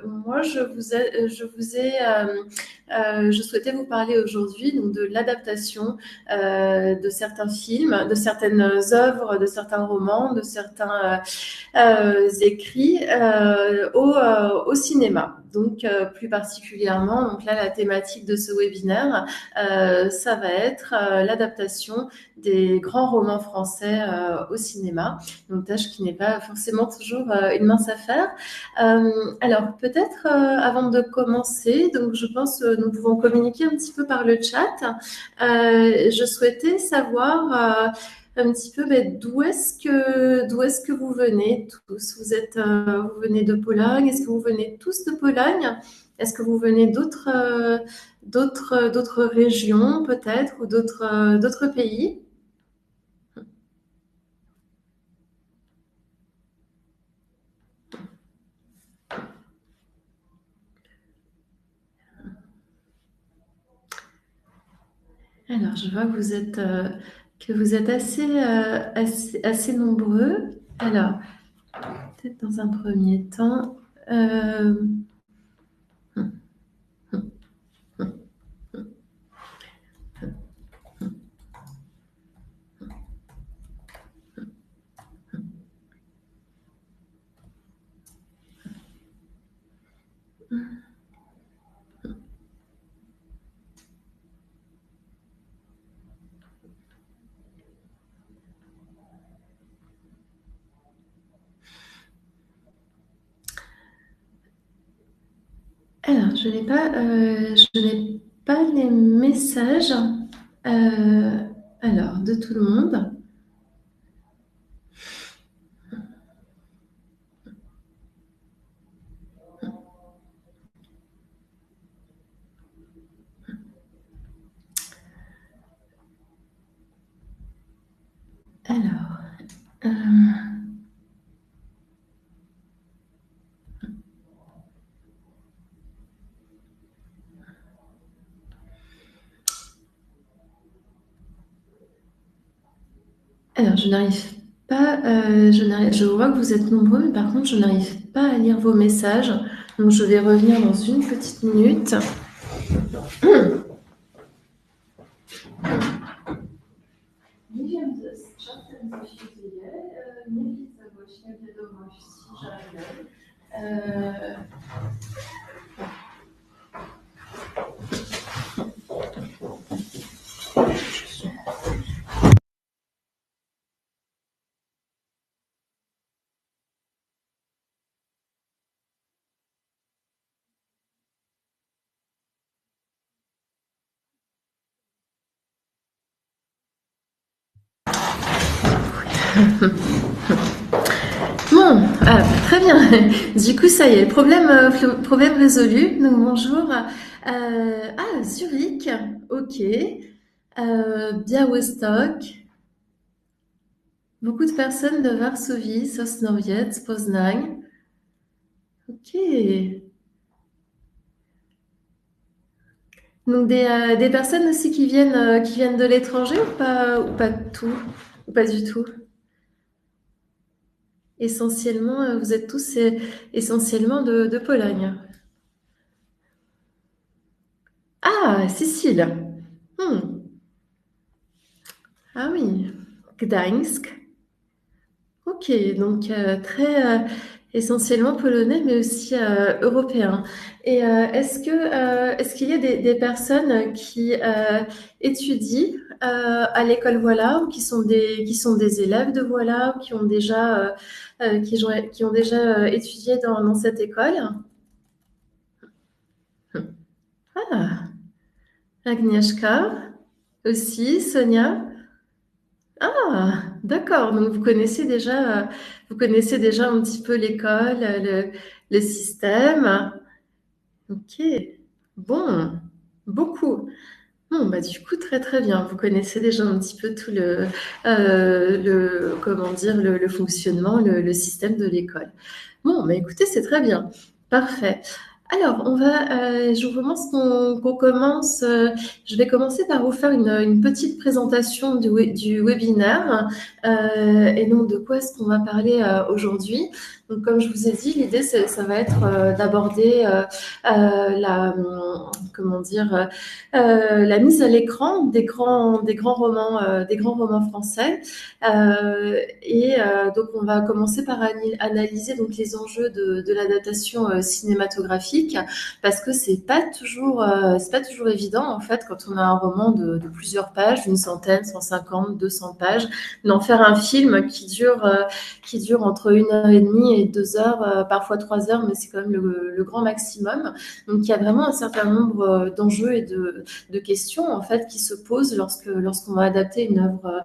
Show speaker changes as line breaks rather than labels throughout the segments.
Moi, je souhaitais vous parler aujourd'hui donc de l'adaptation de certains films, de certaines œuvres, de certains romans, de certains écrits au cinéma. Donc, plus particulièrement, donc là, la thématique de ce webinaire, ça va être l'adaptation des grands romans français au cinéma. Une tâche qui n'est pas forcément toujours une mince affaire. Alors, peut-être avant de commencer, donc je pense nous pouvons communiquer un petit peu par le chat. Je souhaitais savoir un petit peu d'où est-ce que vous venez tous. Vous venez de Pologne. Est-ce que vous venez tous de Pologne? Est-ce que vous venez d'autres régions peut-être ou d'autres pays? Alors, je vois que vous êtes assez nombreux. Alors, peut-être dans un premier temps. euh, Alors, je n'ai pas les messages. Alors, de tout le monde. Alors, euh, alors, je n'arrive pas. Je vois que vous êtes nombreux, mais par contre, je n'arrive pas à lire vos messages. Donc, je vais revenir dans une petite minute. Nie wiem z czasem, co się dzieje. Nie widzę właśnie wiadomości żadnej. Bon, très bien. Du coup, ça y est, problème résolu. Donc, bonjour. Zurich, ok. Białystok. Beaucoup de personnes de Varsovie, Sosnowiec, Poznań. Ok. Donc, des personnes aussi qui viennent de l'étranger ou pas tout, ou pas du tout? Essentiellement, vous êtes tous essentiellement de Pologne. Ah, Sicile. Hmm. Ah oui, Gdańsk. Ok, donc essentiellement polonais, mais aussi européen. Et est-ce qu'il y a des personnes qui étudient à l'école Voilà, ou qui sont des élèves de Voilà, ou qui ont déjà étudié dans cette école? Ah, Agnieszka aussi, Sonia. Ah, d'accord. Donc vous connaissez déjà un petit peu l'école, le système. Ok. Bon, beaucoup. Bon, bah du coup, très très bien. Vous connaissez déjà un petit peu tout comment dire, le fonctionnement, le système de l'école. Bon, bah écoutez, c'est très bien. Parfait. Alors, je vous propose qu'on commence. Je vais commencer par vous faire une petite présentation du webinaire et donc de quoi est-ce qu'on va parler aujourd'hui. Donc, comme je vous ai dit, l'idée, ça va être d'aborder comment dire, la mise à l'écran des grands romans français. Donc, on va commencer par analyser donc les enjeux de l'adaptation cinématographique, parce que c'est pas toujours évident en fait quand on a un roman de plusieurs pages, une centaine, 150, 200 pages, d'en faire un film qui dure entre 1 heure et demie et 2 heures, parfois 3 heures, mais c'est quand même le grand maximum. Donc il y a vraiment un certain nombre d'enjeux et de questions en fait qui se posent lorsqu'on va adapter une œuvre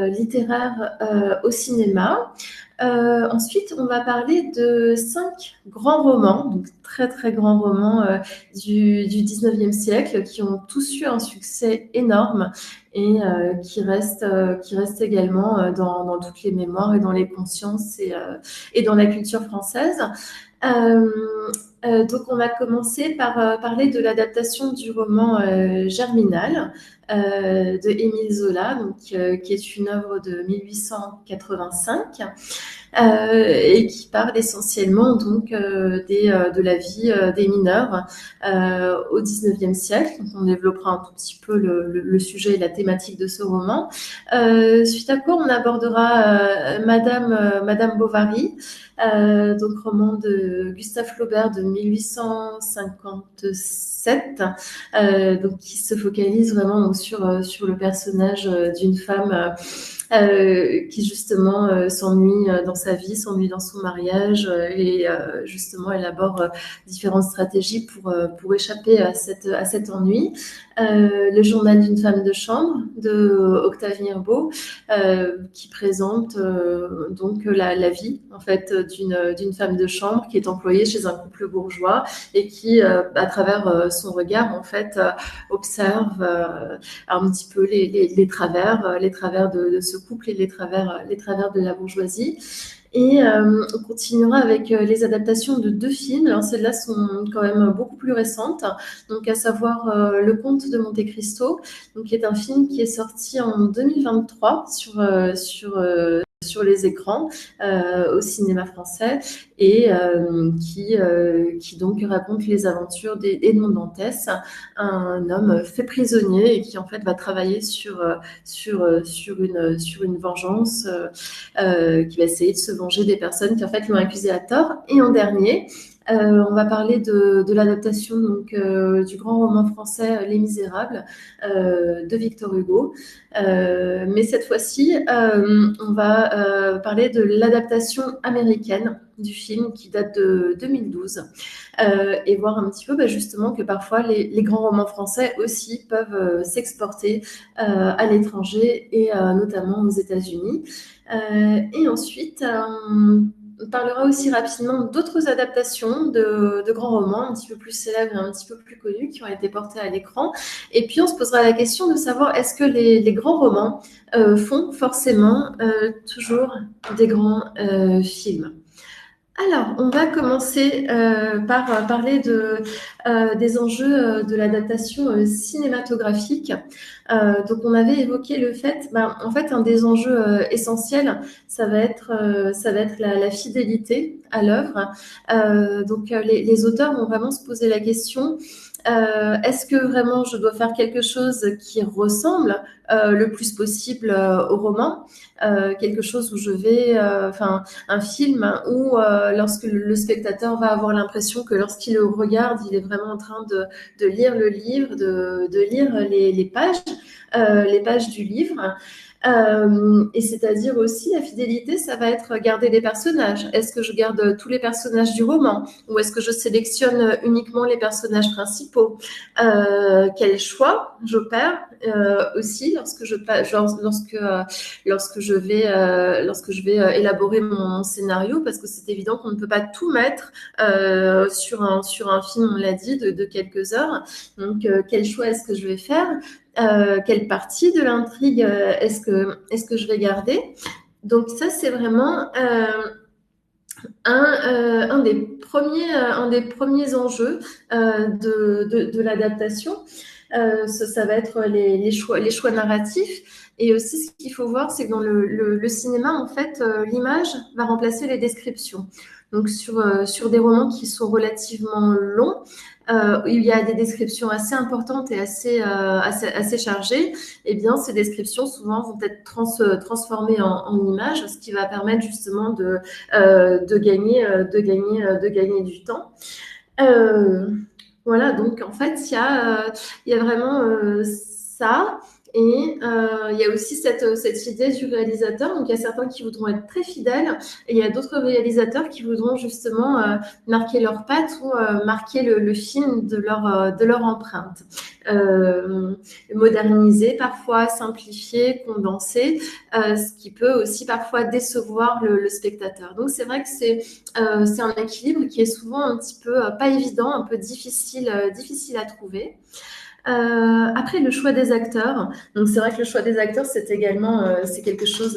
littéraire au cinéma. Ensuite, on va parler de 5 grands romans, donc très très grands romans du 19e siècle, qui ont tous eu un succès énorme et qui restent également dans toutes les mémoires et dans les consciences et dans la culture française. Euh, donc, on va commencer par parler de l'adaptation du roman Germinal de Émile Zola, qui est une œuvre de 1885 et qui parle essentiellement de la vie des mineurs au XIXe siècle. Donc, on développera un tout petit peu le sujet et la thématique de ce roman. Suite à quoi on abordera Madame Bovary, donc roman de Gustave Flaubert de 1857, donc qui se focalise vraiment donc, sur le personnage d'une femme qui justement s'ennuie dans sa vie, s'ennuie dans son mariage et justement élabore différentes stratégies pour échapper à cet ennui. Le journal d'une femme de chambre de Octave Mirbeau qui présente donc la vie en fait d'une femme de chambre qui est employée chez un couple bourgeois et qui à travers son regard en fait observe un petit peu les travers de ce couple et les travers de la bourgeoisie. Et on continuera avec les adaptations de 2 films. Alors celles-là sont quand même beaucoup plus récentes, donc à savoir Le Comte de Monte-Cristo, donc qui est un film qui est sorti en 2023 sur les écrans au cinéma français et qui donc raconte les aventures d'Edmond Dantès, un homme fait prisonnier et qui en fait va travailler sur une vengeance qui va essayer de se venger des personnes qui en fait l'ont accusé à tort. Et en dernier, on va parler de l'adaptation du grand roman français Les Misérables de Victor Hugo. Mais cette fois-ci, on va parler de l'adaptation américaine du film qui date de 2012 et voir un petit peu justement que parfois les grands romans français aussi peuvent s'exporter à l'étranger et notamment aux États-Unis. Et ensuite, on parlera aussi rapidement d'autres adaptations de grands romans un petit peu plus célèbres et un petit peu plus connus qui ont été portés à l'écran. Et puis, on se posera la question de savoir est-ce que les grands romans font forcément toujours des grands films. Alors, on va commencer par parler des enjeux de l'adaptation cinématographique. Donc, on avait évoqué le fait, en fait, un des enjeux essentiels, ça va être la fidélité à l'œuvre. Donc, les auteurs vont vraiment se poser la question. Est-ce que vraiment je dois faire quelque chose qui ressemble le plus possible au roman, quelque chose où je vais, un film où lorsque le spectateur va avoir l'impression que lorsqu'il le regarde, il est vraiment en train de lire le livre, de lire les pages du livre. Et c'est-à-dire aussi la fidélité, ça va être garder des personnages. Est-ce que je garde tous les personnages du roman ou est-ce que je sélectionne uniquement les personnages principaux? Quel choix j'opère aussi lorsque je vais élaborer mon scénario, parce que c'est évident qu'on ne peut pas tout mettre sur un film, on l'a dit, de quelques heures. Donc quel choix est-ce que je vais faire? Quelle partie de l'intrigue est-ce que je vais garder? Donc ça, c'est vraiment un des premiers enjeux de l'adaptation. Ça va être les choix narratifs. Et aussi, ce qu'il faut voir, c'est que dans le cinéma, en fait, l'image va remplacer les descriptions. Donc, sur des romans qui sont relativement longs, il y a des descriptions assez importantes et assez chargées, eh bien, ces descriptions, souvent, vont être transformées en images, ce qui va permettre justement de gagner du temps. Euh, voilà, donc en fait, il y a vraiment ça. Et il y a aussi cette idée du réalisateur. Donc, il y a certains qui voudront être très fidèles et il y a d'autres réalisateurs qui voudront justement marquer leurs pattes ou marquer le film de leur empreinte. Euh, Moderniser, parfois simplifier, condenser, ce qui peut aussi parfois décevoir le spectateur. Donc, c'est vrai que c'est un équilibre qui est souvent un petit peu pas évident, un peu difficile à trouver. Après le choix des acteurs, donc c'est vrai que le choix des acteurs c'est également c'est quelque chose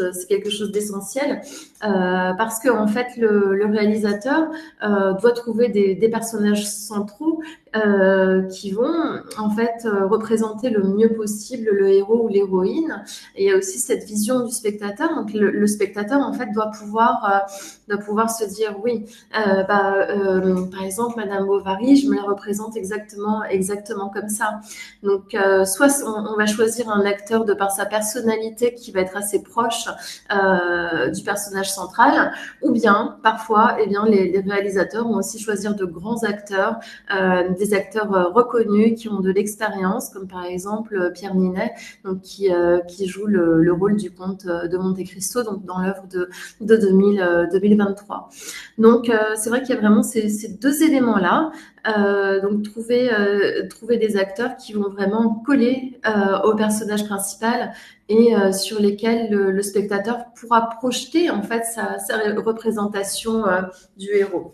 d'essentiel parce que en fait le réalisateur doit trouver des personnages centraux qui vont en fait représenter le mieux possible le héros ou l'héroïne. Et il y a aussi cette vision du spectateur. Donc le spectateur en fait doit pouvoir se dire oui, par exemple Madame Bovary, je me la représente exactement comme ça. Donc, soit on va choisir un acteur de par sa personnalité qui va être assez proche du personnage central, ou bien parfois, eh bien, les réalisateurs vont aussi choisir de grands acteurs, des acteurs reconnus qui ont de l'expérience, comme par exemple Pierre Ninet, donc qui joue le rôle du comte de Monte Cristo, donc dans l'œuvre de 2023. Donc, c'est vrai qu'il y a vraiment ces deux éléments-là. Donc trouver des acteurs qui vont vraiment coller au personnage principal et sur lesquels le spectateur pourra projeter en fait sa représentation du héros.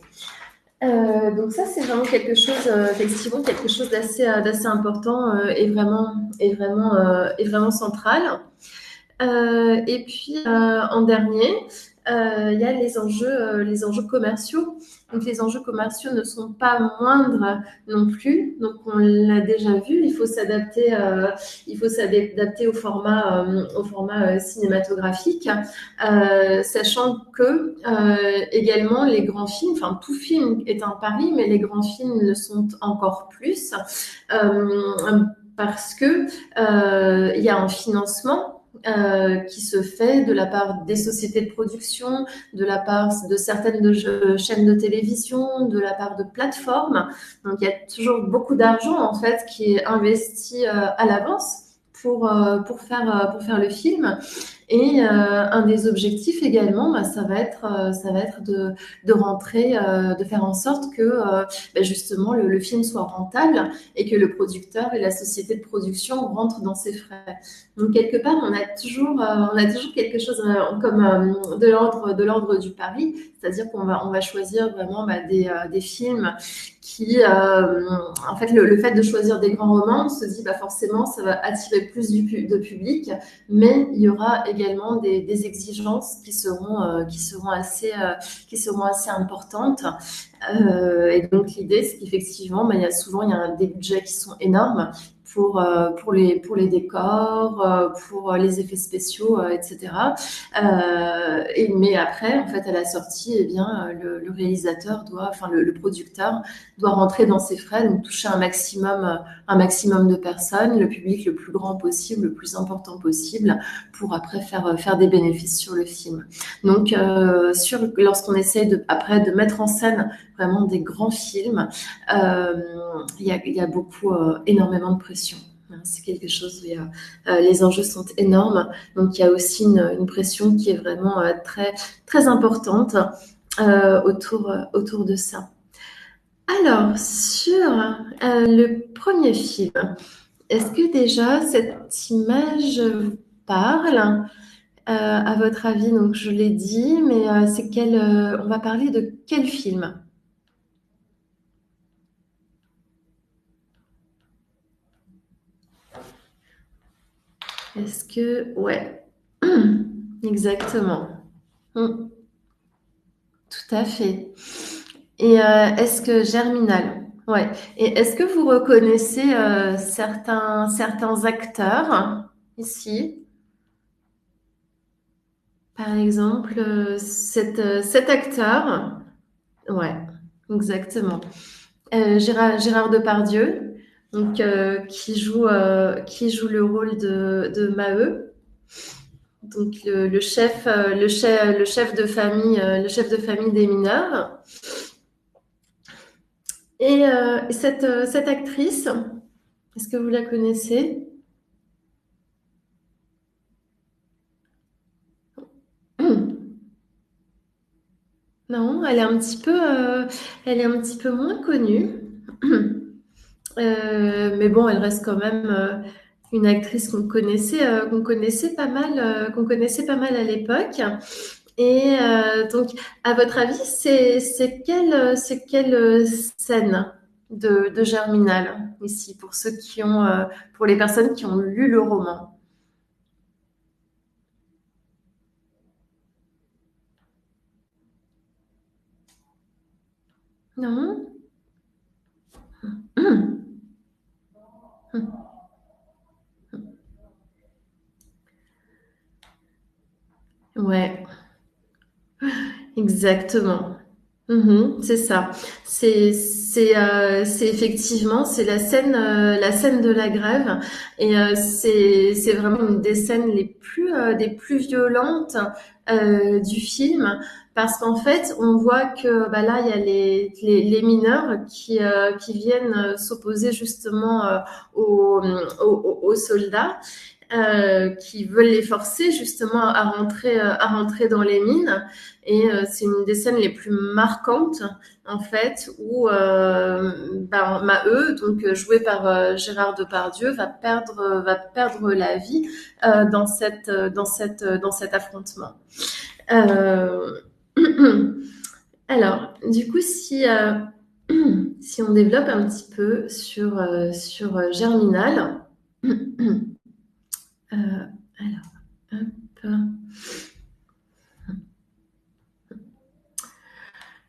Donc ça c'est vraiment quelque chose effectivement quelque chose d'assez important et vraiment central. Et puis en dernier, il y a les enjeux commerciaux. Donc les enjeux commerciaux ne sont pas moindres non plus. Donc on l'a déjà vu, il faut s'adapter au format cinématographique, sachant que également les grands films, enfin tout film est un pari, mais les grands films le sont encore plus parce que il y a un financement qui se fait de la part des sociétés de production, de la part de certaines chaînes de télévision, de la part de plateformes. Donc il y a toujours beaucoup d'argent en fait qui est investi à l'avance pour faire le film. Et un des objectifs également, ça va être de rentrer, de faire en sorte que justement le film soit rentable et que le producteur et la société de production rentrent dans ses frais. Donc quelque part, on a toujours quelque chose comme de l'ordre du pari, c'est-à-dire on va choisir vraiment des films qui, en fait, le fait de choisir des grands romans, on se dit forcément ça va attirer plus de public, mais il y aura également des exigences qui seront assez importantes. Et donc l'idée, c'est qu'effectivement, il y a des budgets qui sont énormes pour les décors, pour les effets spéciaux, etc. Mais après, en fait, à la sortie, eh bien, le réalisateur enfin le producteur doit rentrer dans ses frais, donc toucher un maximum de personnes, le public le plus grand possible, le plus important possible, pour après faire des bénéfices sur le film. Donc, lorsqu'on essaie après de mettre en scène vraiment des grands films, il y a énormément de pression. C'est quelque chose où les enjeux sont énormes. Donc, il y a aussi une pression qui est vraiment très importante autour de ça. Alors, sur le premier film, est-ce que déjà cette image vous parle à votre avis? Donc, je l'ai dit, mais on va parler de quel film? Est-ce que... Ouais, exactement. Tout à fait. Et est-ce que Germinal? Ouais. Et est-ce que vous reconnaissez certains acteurs ici? Par exemple, cet acteur, ouais, exactement. Gérard Depardieu, donc qui joue le rôle de Maheu, donc le chef de famille des mineurs. Et cette actrice, est-ce que vous la connaissez? Non, elle est un petit peu moins connue. Mais bon, elle reste quand même une actrice qu'on connaissait pas mal à l'époque. Et donc, à votre avis, c'est quelle scène de Germinal ici pour les personnes qui ont lu le roman? Non? Ouais, exactement. C'est ça. C'est effectivement c'est la scène de la grève et c'est vraiment une des scènes les plus violentes du film parce qu'en fait on voit que bah là il y a les mineurs qui viennent s'opposer justement aux soldats qui veulent les forcer justement à rentrer dans les mines. Et c'est une des scènes les plus marquantes, en fait, où ben, Maheu, donc joué par Gérard Depardieu, va perdre la vie dans cet affrontement. Euh, Alors, du coup, si on développe un petit peu sur Germinal, alors, hop.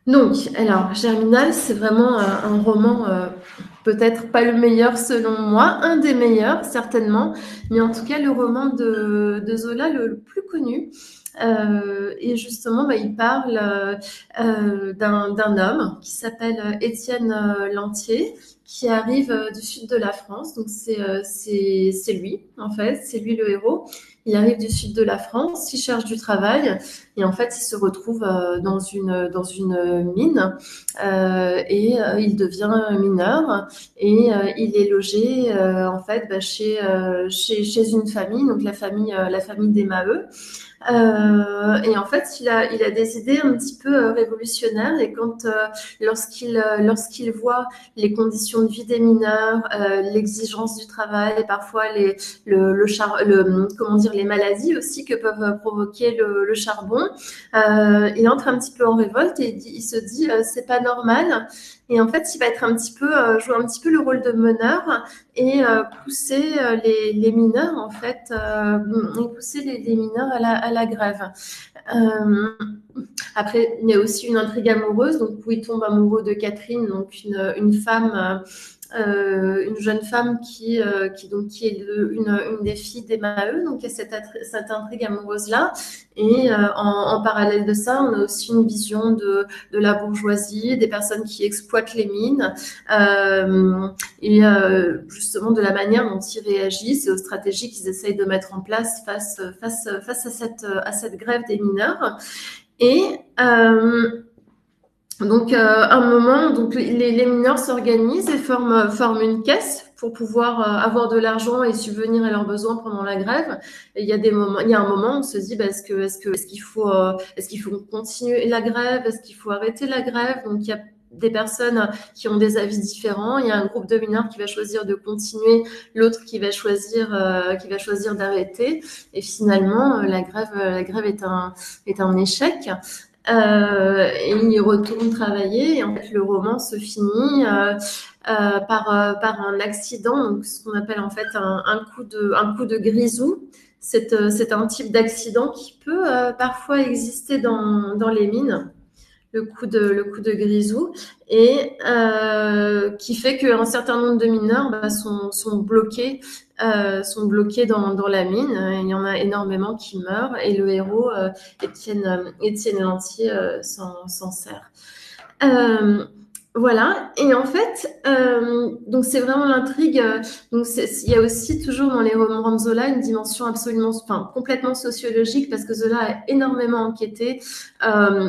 Donc, alors, Germinal, c'est vraiment un roman, peut-être pas le meilleur selon moi, un des meilleurs certainement, mais en tout cas le roman de Zola le plus connu. Et justement, bah, il parle d'un homme qui s'appelle Étienne Lantier, qui arrive du sud de la France. Donc c'est lui, en fait, c'est lui le héros. Il arrive du sud de la France, il cherche du travail. Et en fait, il se retrouve dans une mine et il devient mineur et il est logé en fait bah, chez une famille, donc la famille des Maheu. Et en fait, il a des idées un petit peu révolutionnaires. Et lorsqu'il voit les conditions de vie des mineurs, l'exigence du travail, et parfois comment dire, les maladies aussi que peuvent provoquer le charbon, il entre un petit peu en révolte et il se dit c'est pas normal. Et en fait, il va être jouer un petit peu le rôle de meneur et pousser les mineurs en fait, et pousser les mineurs à la grève. Euh, Après, il y a aussi une intrigue amoureuse, donc où il tombe amoureux de Catherine, donc une femme, une jeune femme qui est une des filles des Maheu, donc il y a cette intrigue amoureuse là. Et en parallèle de ça, on a aussi une vision de la bourgeoisie, des personnes qui exploitent les mines, et justement de la manière dont ils réagissent et aux stratégies qu'ils essayent de mettre en place face à cette grève des mineurs. Et donc, à un moment, donc les mineurs s'organisent et forment une caisse pour pouvoir avoir de l'argent et subvenir à leurs besoins pendant la grève. Et il y a un moment, où on se dit, bah, est-ce qu'il faut continuer la grève? Est-ce qu'il faut arrêter la grève? Donc, il y a des personnes qui ont des avis différents. Il y a un groupe de mineurs qui va choisir de continuer, l'autre qui va choisir d'arrêter. Et finalement, la grève est un échec. Et il retourne travailler et en fait le roman se finit par un accident, donc ce qu'on appelle en fait un coup de grisou. C'est un type d'accident qui peut parfois exister dans les mines. le coup de Grisou, et qui fait qu'un certain nombre de mineurs sont bloqués dans la mine. Il y en a énormément qui meurent, et le héros, Étienne Lantier, s'en sert. Euh, voilà. Et en fait, donc c'est vraiment l'intrigue. Donc il y a aussi toujours dans les romans de Zola une dimension complètement sociologique, parce que Zola a énormément enquêté,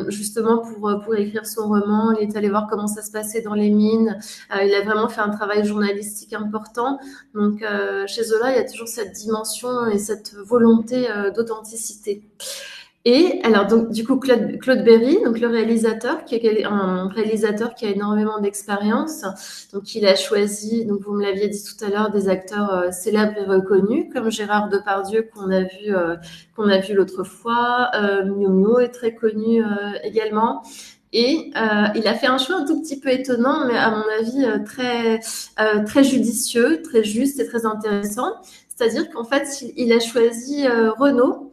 justement pour écrire son roman. Il est allé voir comment ça se passait dans les mines. Il a vraiment fait un travail journalistique important. Donc chez Zola, il y a toujours cette dimension et cette volonté d'authenticité. Et alors donc du coup Claude Berry, donc le réalisateur, qui est un réalisateur qui a énormément d'expérience, donc il a choisi, donc vous me l'aviez dit tout à l'heure, des acteurs célèbres et reconnus comme Gérard Depardieu qu'on a vu l'autre fois, Miu Miu est très connu également. Et il a fait un choix un tout petit peu étonnant, mais à mon avis très judicieux, très juste et très intéressant. C'est-à-dire qu'en fait, il a choisi Renaud,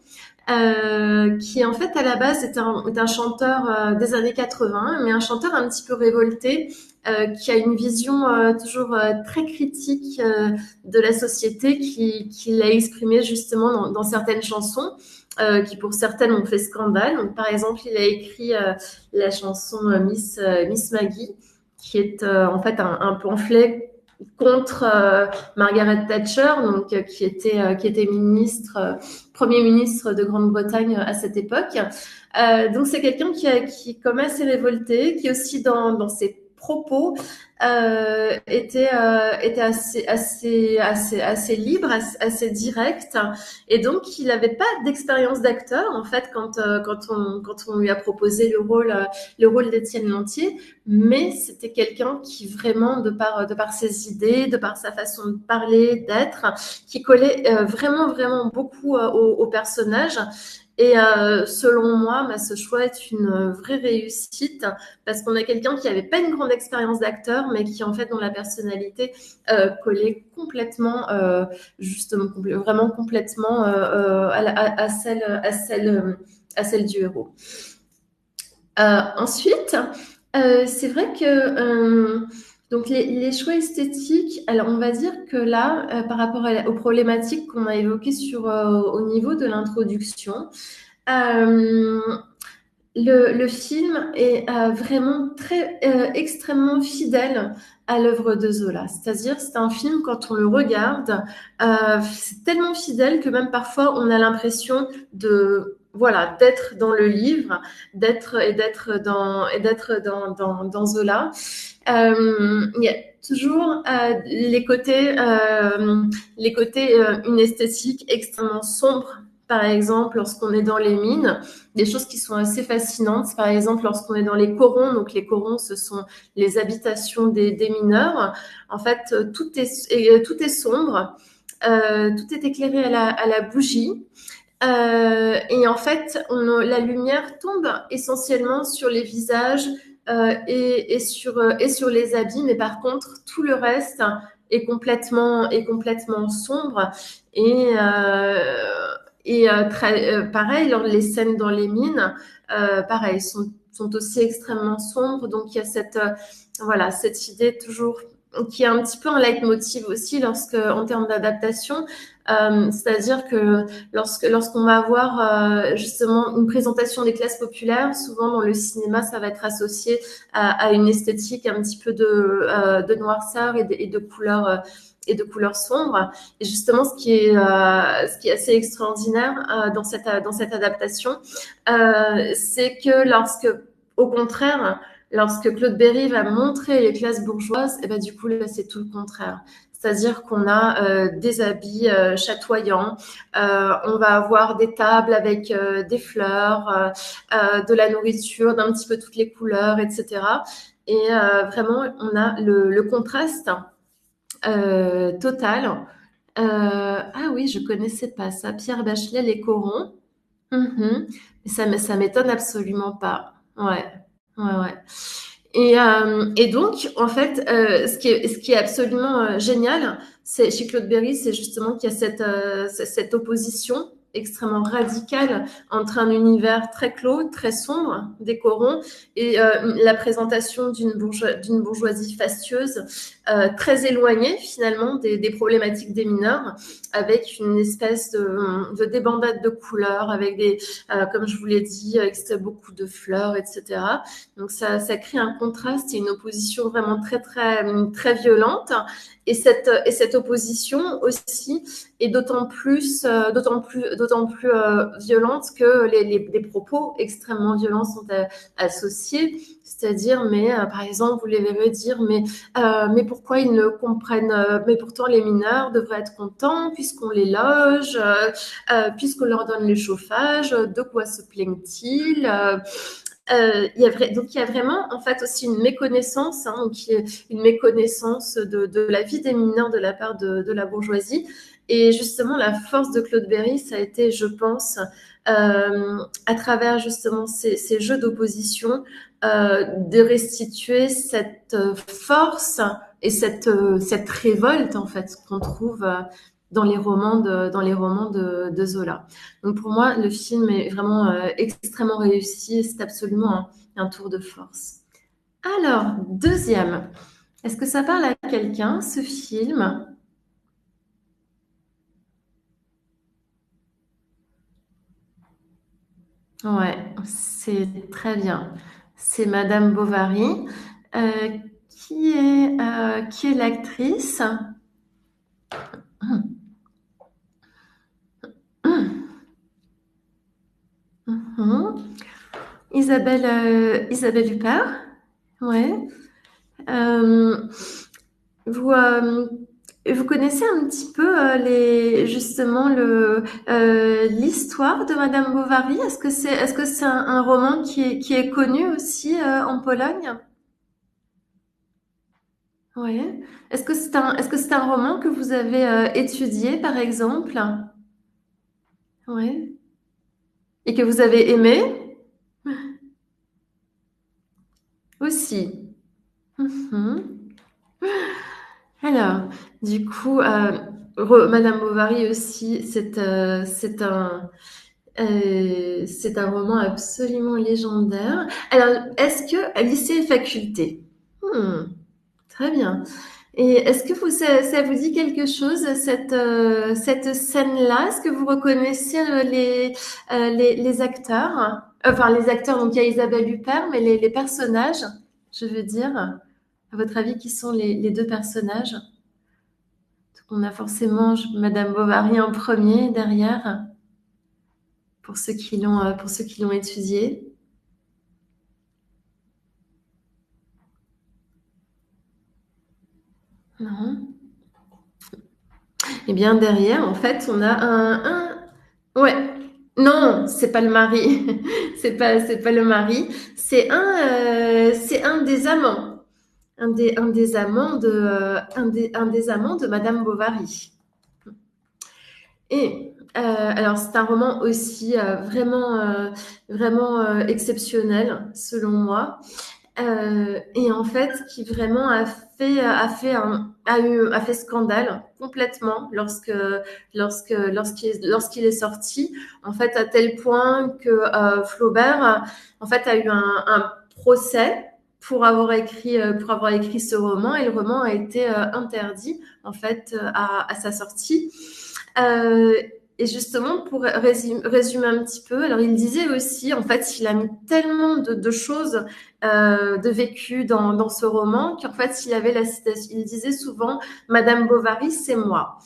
qui en fait à la base est un chanteur des années 80, mais un chanteur un petit peu révolté, qui a une vision toujours très critique de la société, qui l'a exprimé justement dans certaines chansons. Qui pour certaines ont fait scandale. Donc, par exemple, il a écrit la chanson Miss Maggie, qui est en fait un pamphlet contre Margaret Thatcher, donc qui était premier ministre de Grande-Bretagne à cette époque. Donc c'est quelqu'un qui est comme assez révolté, qui aussi dans ses propos était assez libre, assez direct, et donc il n'avait pas d'expérience d'acteur en fait quand on lui a proposé le rôle d'Étienne Lantier, mais c'était quelqu'un qui vraiment de par ses idées, de par sa façon de parler, d'être, qui collait vraiment beaucoup au personnage. Et selon moi, ce choix est une vraie réussite, parce qu'on a quelqu'un qui n'avait pas une grande expérience d'acteur, mais qui en fait dans la personnalité collait complètement, justement vraiment complètement à celle du héros. Ensuite, c'est vrai que donc les choix esthétiques, alors on va dire que là, par rapport aux problématiques qu'on a évoquées au niveau de l'introduction, euh, le film est vraiment extrêmement fidèle à l'œuvre de Zola. C'est-à-dire, c'est un film, quand on le regarde, c'est tellement fidèle que même parfois on a l'impression d'être dans le livre, d'être dans Zola. Il y a toujours les côtés une esthétique extrêmement sombre. Par exemple, lorsqu'on est dans les mines, des choses qui sont assez fascinantes. Par exemple, lorsqu'on est dans les corons, donc les corons, ce sont les habitations des mineurs. En fait, tout est sombre, tout est éclairé à la bougie. Et en fait, la lumière tombe essentiellement sur les visages et sur les habits, mais par contre, tout le reste est complètement sombre. Et, pareil, les scènes dans les mines, pareil, sont aussi extrêmement sombres. Donc il y a cette idée toujours qui est un petit peu un leitmotiv aussi en termes d'adaptation. C'est-à-dire que lorsqu'on va avoir justement une présentation des classes populaires, souvent dans le cinéma, ça va être associé à une esthétique un petit peu de noirceur et de couleurs sombres. Et justement, ce qui est assez extraordinaire dans cette adaptation, c'est que au contraire, lorsque Claude Berry va montrer les classes bourgeoises, et ben du coup là c'est tout le contraire. C'est-à-dire qu'on a des habits chatoyants, on va avoir des tables avec des fleurs, de la nourriture, d'un petit peu toutes les couleurs, etc. Et vraiment, on a le contraste total. Ah oui, je connaissais pas ça. Pierre Bachelet, Les Corons. Mhm. Ça m'étonne absolument pas. Ouais, ouais. Et donc, en fait, ce qui est absolument génial, c'est chez Claude Berry, c'est justement qu'il y a cette opposition extrêmement radicale entre un univers très clos, très sombre des corons et la présentation d'une bourgeoisie fastueuse, très éloignée finalement des problématiques des mineurs, avec une espèce de débandade de couleurs, avec comme je vous l'ai dit, avec beaucoup de fleurs, etc. Donc ça crée un contraste et une opposition vraiment très très très violente. Et cette opposition aussi est d'autant plus violente que les propos extrêmement violents sont associés. C'est-à-dire, par exemple, vous les verrez dire, mais pourquoi ils ne comprennent, mais pourtant les mineurs devraient être contents puisqu'on les loge, puisqu'on leur donne le chauffage, de quoi se plaignent-ils donc il y a vraiment en fait aussi une méconnaissance, qui est une méconnaissance de la vie des mineurs de la part de la bourgeoisie. Et justement, la force de Claude Berry, ça a été, je pense, à travers justement ces jeux d'opposition, de restituer cette force et cette révolte en fait qu'on trouve dans les romans de Zola. Donc pour moi, le film est vraiment extrêmement réussi. C'est absolument un tour de force. Alors, deuxième. Est-ce que ça parle à quelqu'un, ce film? Ouais, c'est très bien. C'est Madame Bovary. Euh, qui est l'actrice? Mhm. Isabelle Huppert. Ouais. Euh, vous, euh, vous connaissez un petit peu justement l'histoire de Madame Bovary? Est-ce que c'est un roman qui est connu aussi en Pologne? Ouais. Est-ce que c'est un roman que vous avez étudié, par exemple? Ouais. Et que vous avez aimé aussi? Mhm. Alors, du coup, Madame Bovary aussi, c'est un roman absolument légendaire. Alors, est-ce que lycée et faculté? Hmm, très bien. Et est-ce que ça vous dit quelque chose, cette scène-là? Est-ce que vous reconnaissez les acteurs? Enfin, les acteurs, donc il y a Isabelle Huppert, mais les personnages, je veux dire, à votre avis, qui sont les deux personnages? On a forcément Madame Bovary en premier derrière, pour ceux qui l'ont étudié. Non. Eh bien, derrière, en fait, on a Ouais. Non, c'est pas le mari. C'est pas le mari. C'est un des amants. Un des amants un des amants de Madame Bovary. Et alors, c'est un roman aussi vraiment exceptionnel, selon moi. Et en fait, qui vraiment a fait scandale complètement lorsqu'il est sorti. En fait, à tel point que Flaubert, en fait, a eu un procès pour avoir écrit ce roman, et le roman a été interdit en fait à sa sortie. Euh, et justement, pour résumer un petit peu, alors il disait aussi, en fait, il a mis tellement de choses de vécu dans ce roman qu'en fait, il avait la citation, il disait souvent, Madame Bovary, c'est moi.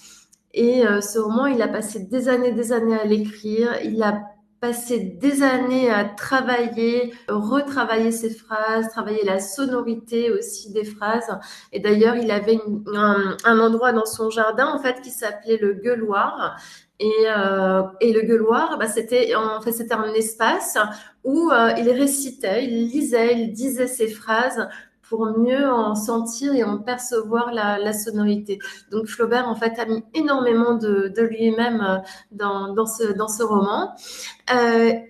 Et ce roman, il a passé des années à l'écrire, il a passé des années à travailler, retravailler ses phrases, travailler la sonorité aussi des phrases. Et d'ailleurs, il avait un endroit dans son jardin, en fait, qui s'appelait le gueuloir. Et le gueuloir, c'était un espace où il récitait, il lisait, il disait ses phrases pour mieux en sentir et en percevoir la sonorité. Donc Flaubert, en fait, a mis énormément de lui-même dans ce roman. La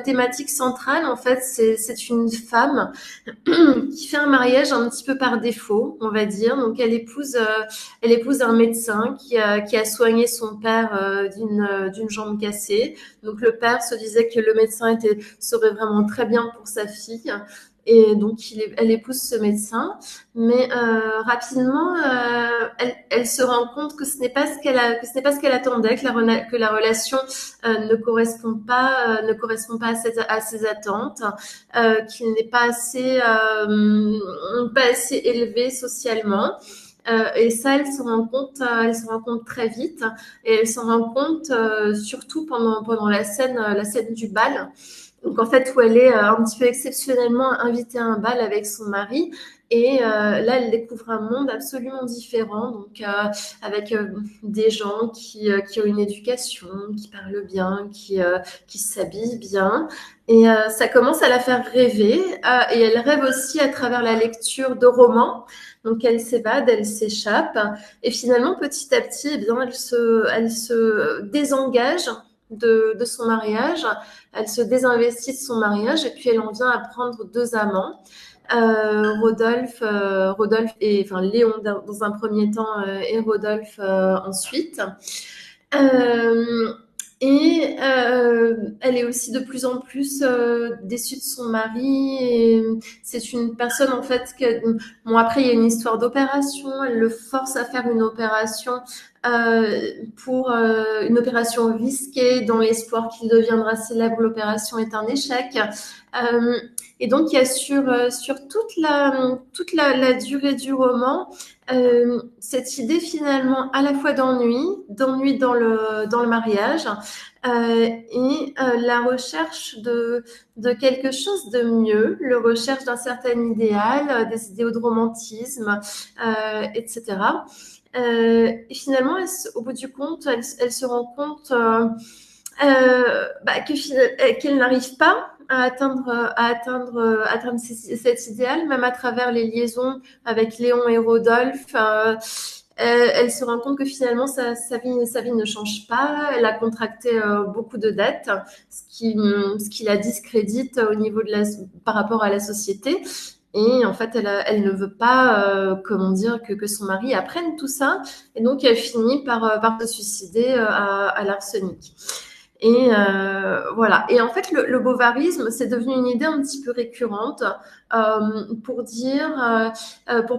thématique centrale, en fait, c'est une femme qui fait un mariage un petit peu par défaut, on va dire. Donc, elle épouse un médecin qui a soigné son père d'une jambe cassée. Donc, le père se disait que le médecin serait vraiment très bien pour sa fille. Et donc, elle épouse ce médecin, mais rapidement, elle se rend compte que ce n'est pas ce qu'elle attendait, que la relation ne correspond pas à ses attentes, qu'il n'est pas assez élevé socialement. Et ça, elle se rend compte très vite, et elle s'en rend compte surtout pendant la scène du bal. Donc en fait, où elle est un petit peu exceptionnellement invitée à un bal avec son mari. Et là, elle découvre un monde absolument différent, donc avec des gens qui ont une éducation, qui parlent bien, qui s'habillent bien. Et ça commence à la faire rêver. Et elle rêve aussi à travers la lecture de romans. Donc elle s'évade, elle s'échappe. Et finalement, petit à petit, eh bien, elle se désengage de son mariage. Elle se désinvestit de son mariage et puis elle en vient à prendre deux amants. Rodolphe et enfin Léon dans un premier temps et Rodolphe ensuite. Euh, elle est aussi de plus en plus déçue de son mari. Et c'est une personne en fait bon, après il y a une histoire d'opération. Elle le force à faire une opération pour une opération risquée dans l'espoir qu'il deviendra célèbre. L'opération est un échec. Euh, et donc il y a sur la durée du roman cette idée finalement à la fois d'ennui dans le mariage la recherche de quelque chose de mieux, le recherche d'un certain idéal, des idéaux de romantisme, etc. Et finalement, au bout du compte, elle se rend compte qu'elle n'arrive pas à atteindre cet idéal, même à travers les liaisons avec Léon et Rodolphe. Elle se rend compte que finalement sa vie ne change pas. Elle a contracté beaucoup de dettes, ce qui la discrédite au niveau par rapport à la société. Et en fait, elle ne veut pas, comment dire, que son mari apprenne tout ça. Et donc, elle finit par se suicider à l'arsenic. Et voilà. Et en fait, le bovarisme, c'est devenu une idée un petit peu récurrente pour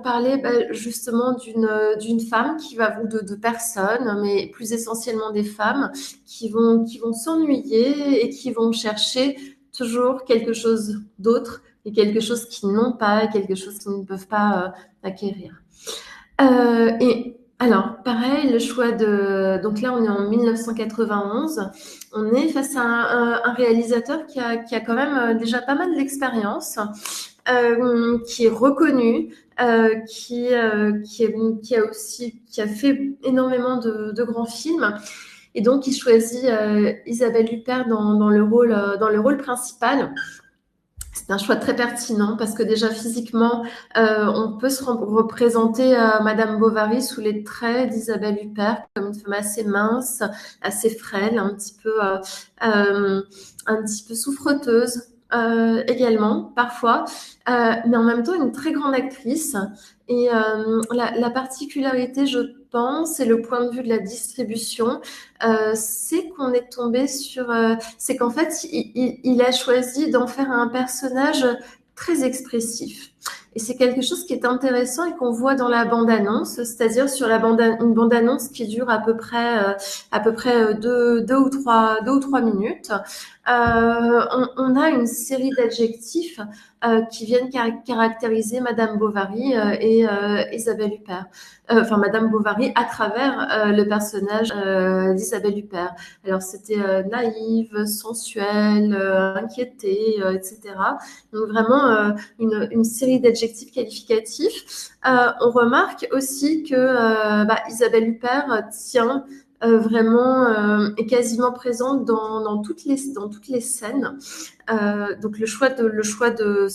parler justement d'une femme ou de personnes, mais plus essentiellement des femmes qui vont s'ennuyer et qui vont chercher toujours quelque chose d'autre et quelque chose qu'ils n'ont pas, quelque chose qu'ils ne peuvent pas acquérir. Et alors, pareil, le choix de... Donc là, on est en 1991. On est face à un réalisateur qui a quand même déjà pas mal d'expérience, qui est reconnu, qui a fait énormément de grands films. Et donc, il choisit Isabelle Huppert dans le rôle principal. C'est un choix très pertinent parce que déjà physiquement, on peut se représenter Madame Bovary sous les traits d'Isabelle Huppert comme une femme assez mince, assez frêle, un petit peu souffreteuse également parfois, mais en même temps une très grande actrice. Et la particularité, je pense, et le point de vue de la distribution, c'est qu'on est tombé c'est qu'en fait, il a choisi d'en faire un personnage très expressif. Et c'est quelque chose qui est intéressant et qu'on voit dans la bande-annonce, c'est-à-dire sur une bande-annonce qui dure à peu près deux ou trois minutes. On a une série d'adjectifs qui viennent caractériser Madame Bovary et Isabelle Huppert. Enfin, Madame Bovary à travers le personnage d'Isabelle Huppert. Alors, c'était naïve, sensuelle, inquiétée, etc. Donc, vraiment une série d'adjectifs qualificatifs. On remarque aussi que Isabelle Huppert tient vraiment est quasiment présente dans toutes les scènes. Donc ce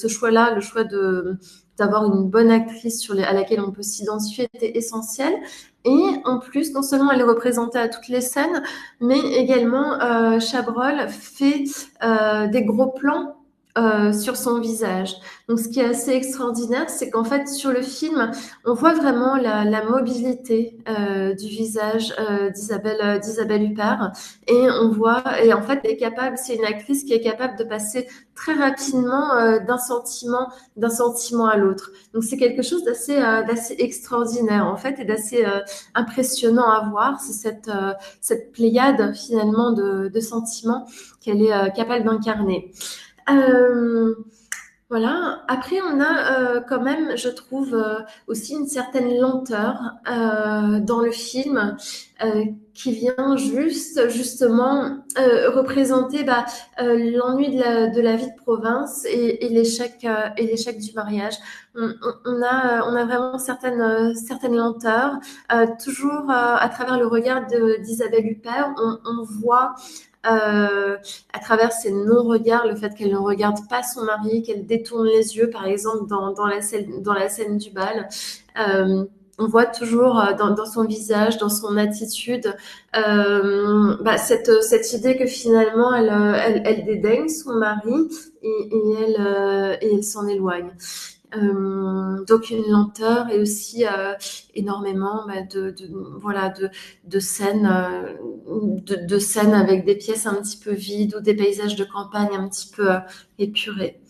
choix-là, le choix de d'avoir une bonne actrice à laquelle on peut s'identifier était essentiel. Et en plus, non seulement elle est représentée à toutes les scènes, mais également Chabrol fait des gros plans sur son visage. Donc, ce qui est assez extraordinaire, c'est qu'en fait, sur le film, on voit vraiment la mobilité du visage d'Isabelle Huppert, et on voit, et en fait, c'est une actrice qui est capable de passer très rapidement d'un sentiment à l'autre. Donc, c'est quelque chose d'assez extraordinaire en fait, et d'assez impressionnant à voir. C'est cette pléiade finalement de sentiments qu'elle est capable d'incarner. Euh, voilà. Après, on a quand même, je trouve, aussi une certaine lenteur dans le film qui vient justement représenter l'ennui de la vie de province et l'échec du mariage. On a vraiment certaines lenteurs. Toujours à travers le regard d'Isabelle Huppert, on voit à travers ses non-regards, le fait qu'elle ne regarde pas son mari, qu'elle détourne les yeux, par exemple, dans la scène du bal. On voit toujours dans son visage, dans son attitude, cette idée que finalement elle dédaigne son mari et elle s'en éloigne. Donc une lenteur et aussi énormément voilà de scènes de scènes avec des pièces un petit peu vides ou des paysages de campagne un petit peu épurés.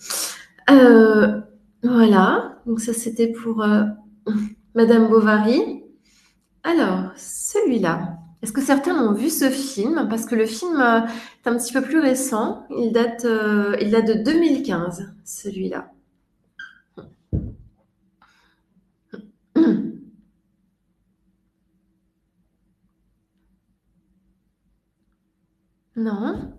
Euh, voilà, donc ça c'était pour Madame Bovary. Alors, celui-là. Est-ce que certains ont vu ce film? Parce que le film est un petit peu plus récent. Il date de 2015, celui-là. Non.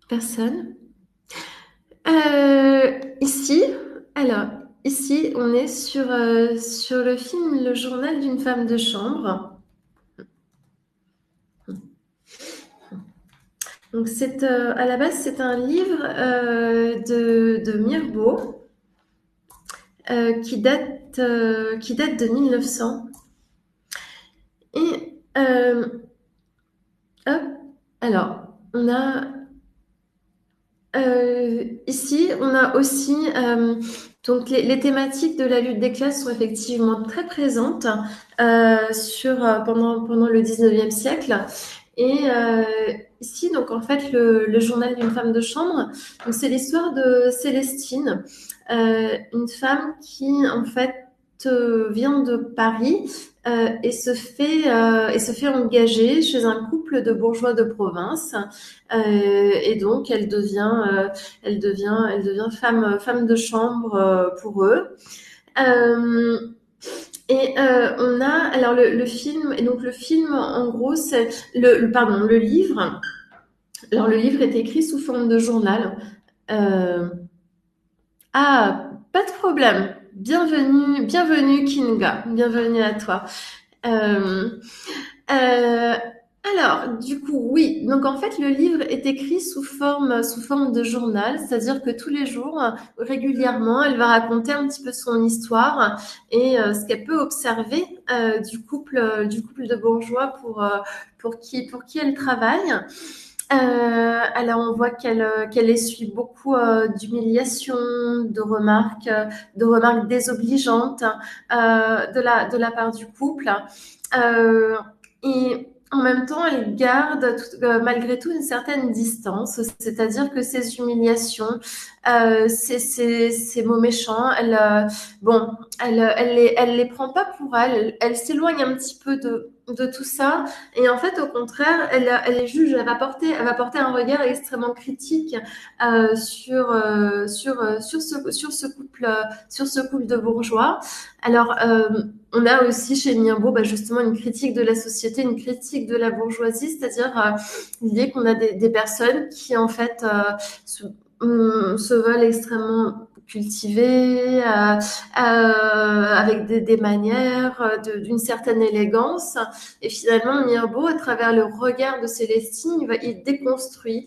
Personne. Ici, alors, ici, on est sur le film Le journal d'une femme de chambre. Donc, à la base, c'est un livre de Mirbeau qui date de 1900. Et hop, alors, on a ici, on a aussi donc les thématiques de la lutte des classes sont effectivement très présentes pendant le 19e siècle. Et ici, donc en fait, le journal d'une femme de chambre, donc c'est l'histoire de Célestine, une femme qui en fait vient de Paris et se fait engager chez un couple de bourgeois de province. Et donc, elle devient femme de chambre pour eux. Euh, on a alors le film et donc le film en gros c'est le livre. Alors le livre est écrit sous forme de journal. Euh, pas de problème. Bienvenue Kinga. Bienvenue à toi. Euh, euh, alors, du coup, oui. Donc, en fait, le livre est écrit sous forme de journal, c'est-à-dire que tous les jours, régulièrement, elle va raconter un petit peu son histoire et ce qu'elle peut observer du couple de bourgeois pour qui elle travaille. Alors, on voit qu'elle essuie beaucoup d'humiliations, de remarques désobligeantes de la part du couple. Euh, et en même temps, elle garde malgré tout une certaine distance, c'est-à-dire que ces humiliations, ces mots méchants, elle les prend pas pour elle s'éloigne un petit peu de tout ça. Et en fait, au contraire, elle les juge, elle va porter un regard extrêmement critique sur ce couple de bourgeois. Alors, on a aussi chez Mirbeau justement une critique de la société, une critique de la bourgeoisie, c'est-à-dire l'idée qu'on a des personnes qui en fait se veulent extrêmement cultivé, avec des manières, d'une certaine élégance. Et finalement, Mirbeau, à travers le regard de Célestine, il déconstruit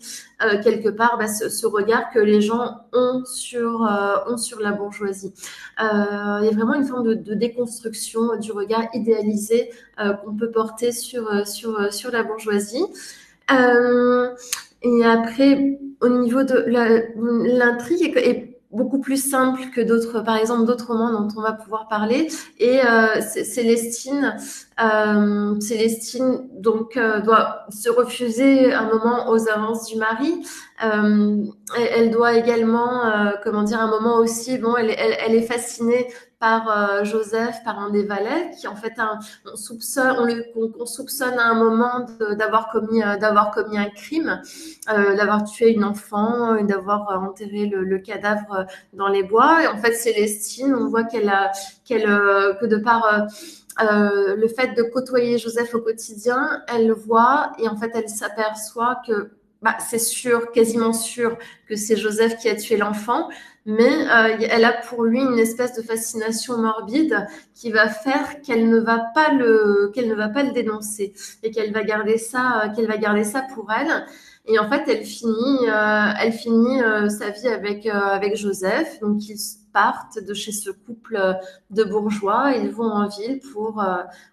quelque part ce regard que les gens ont sur la bourgeoisie. Il y a vraiment une forme de déconstruction du regard idéalisé qu'on peut porter sur la bourgeoisie. Et après, au niveau de l'intrigue est beaucoup plus simple que d'autres, par exemple, d'autres romans dont on va pouvoir parler. Et Célestine donc doit se refuser un moment aux avances du mari. Elle doit également, comment dire, un moment aussi, bon, elle est fascinée par Joseph, par un des valets, qui en fait qu'on soupçonne à un moment d'avoir commis un crime, d'avoir tué une enfant, d'avoir enterré le cadavre dans les bois. Et en fait, Célestine, on voit que de par le fait de côtoyer Joseph au quotidien, elle le voit et en fait, elle s'aperçoit que c'est sûr, quasiment sûr que c'est Joseph qui a tué l'enfant, mais elle a pour lui une espèce de fascination morbide qui va faire qu'elle ne va pas le dénoncer et qu'elle va garder ça pour elle. Et en fait, elle finit sa vie avec Joseph. Donc, ils partent de chez ce couple de bourgeois. Ils vont en ville pour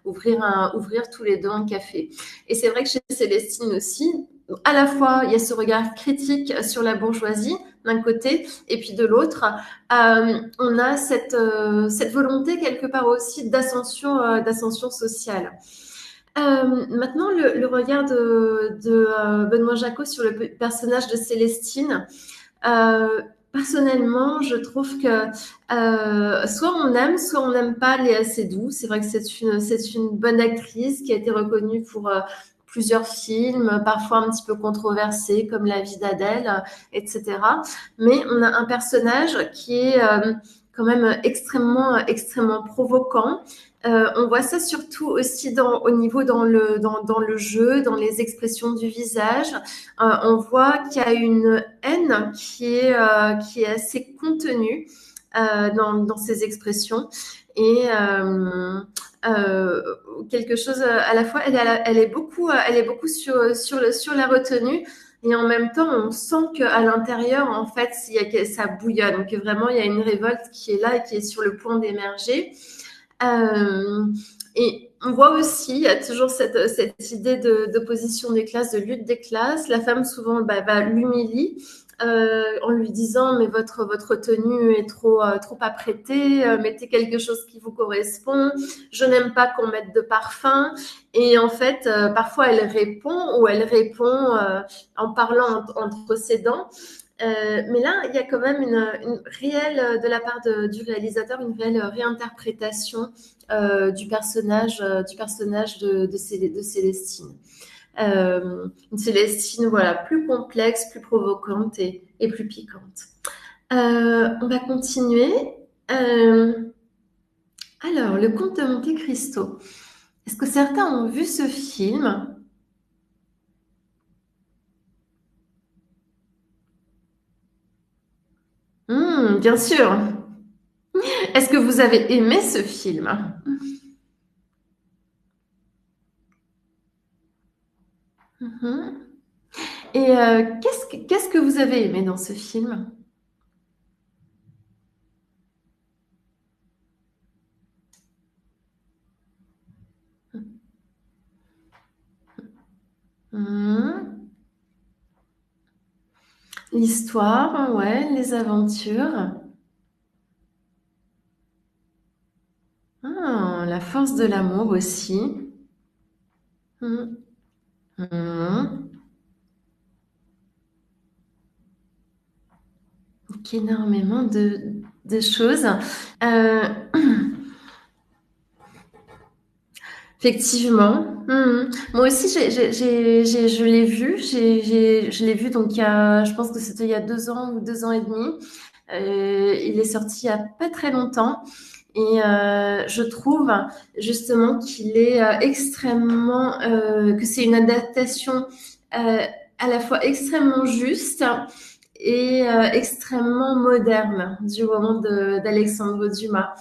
ouvrir tous les deux un café. Et c'est vrai que chez Célestine aussi, à la fois, il y a ce regard critique sur la bourgeoisie d'un côté, et puis de l'autre, on a cette volonté quelque part aussi d'ascension sociale. Maintenant, le regard de Benoît Jacot sur le personnage de Célestine. Personnellement, je trouve que soit on n'aime pas Léa Seydoux. C'est vrai que c'est une bonne actrice qui a été reconnue pour plusieurs films, parfois un petit peu controversés, comme La vie d'Adèle, etc. Mais on a un personnage qui est quand même extrêmement provoquant. On voit ça surtout aussi au niveau dans le jeu, dans les expressions du visage. On voit qu'il y a une haine qui est assez contenue dans ces expressions et quelque chose à la fois elle est beaucoup sur la retenue. Et en même temps, on sent qu'à l'intérieur, en fait, ça bouillonne, que vraiment, il y a une révolte qui est là et qui est sur le point d'émerger. Et on voit aussi, il y a toujours cette idée d'opposition des classes, de lutte des classes. La femme souvent va l'humilier en lui disant mais votre tenue est trop apprêtée, mettez quelque chose qui vous correspond. Je n'aime pas qu'on mette de parfum. Et en fait, parfois elle répond en parlant entre ses dents. Mais là, il y a quand même une réelle, de la part du réalisateur, une réelle réinterprétation du personnage de Célestine. Une Célestine, voilà, plus complexe, plus provocante et plus piquante. On va continuer. Alors, Le Comte de Monte Cristo. Est-ce que certains ont vu ce film ? Bien sûr. Est-ce que vous avez aimé ce film ? Mhm. Et qu'est-ce que vous avez aimé dans ce film ? Mhm. L'histoire, ouais, les aventures. La force de l'amour aussi. Mhm. Mhm. Donc, énormément de choses. Euh, Effectivement. Moi aussi, je l'ai vu. Je l'ai vu donc je pense que c'était il y a 2 ans ou 2 ans et demi. Il est sorti il y a pas très longtemps. Et je trouve justement qu'il est que c'est une adaptation à la fois extrêmement juste extrêmement moderne du roman d'Alexandre Dumas.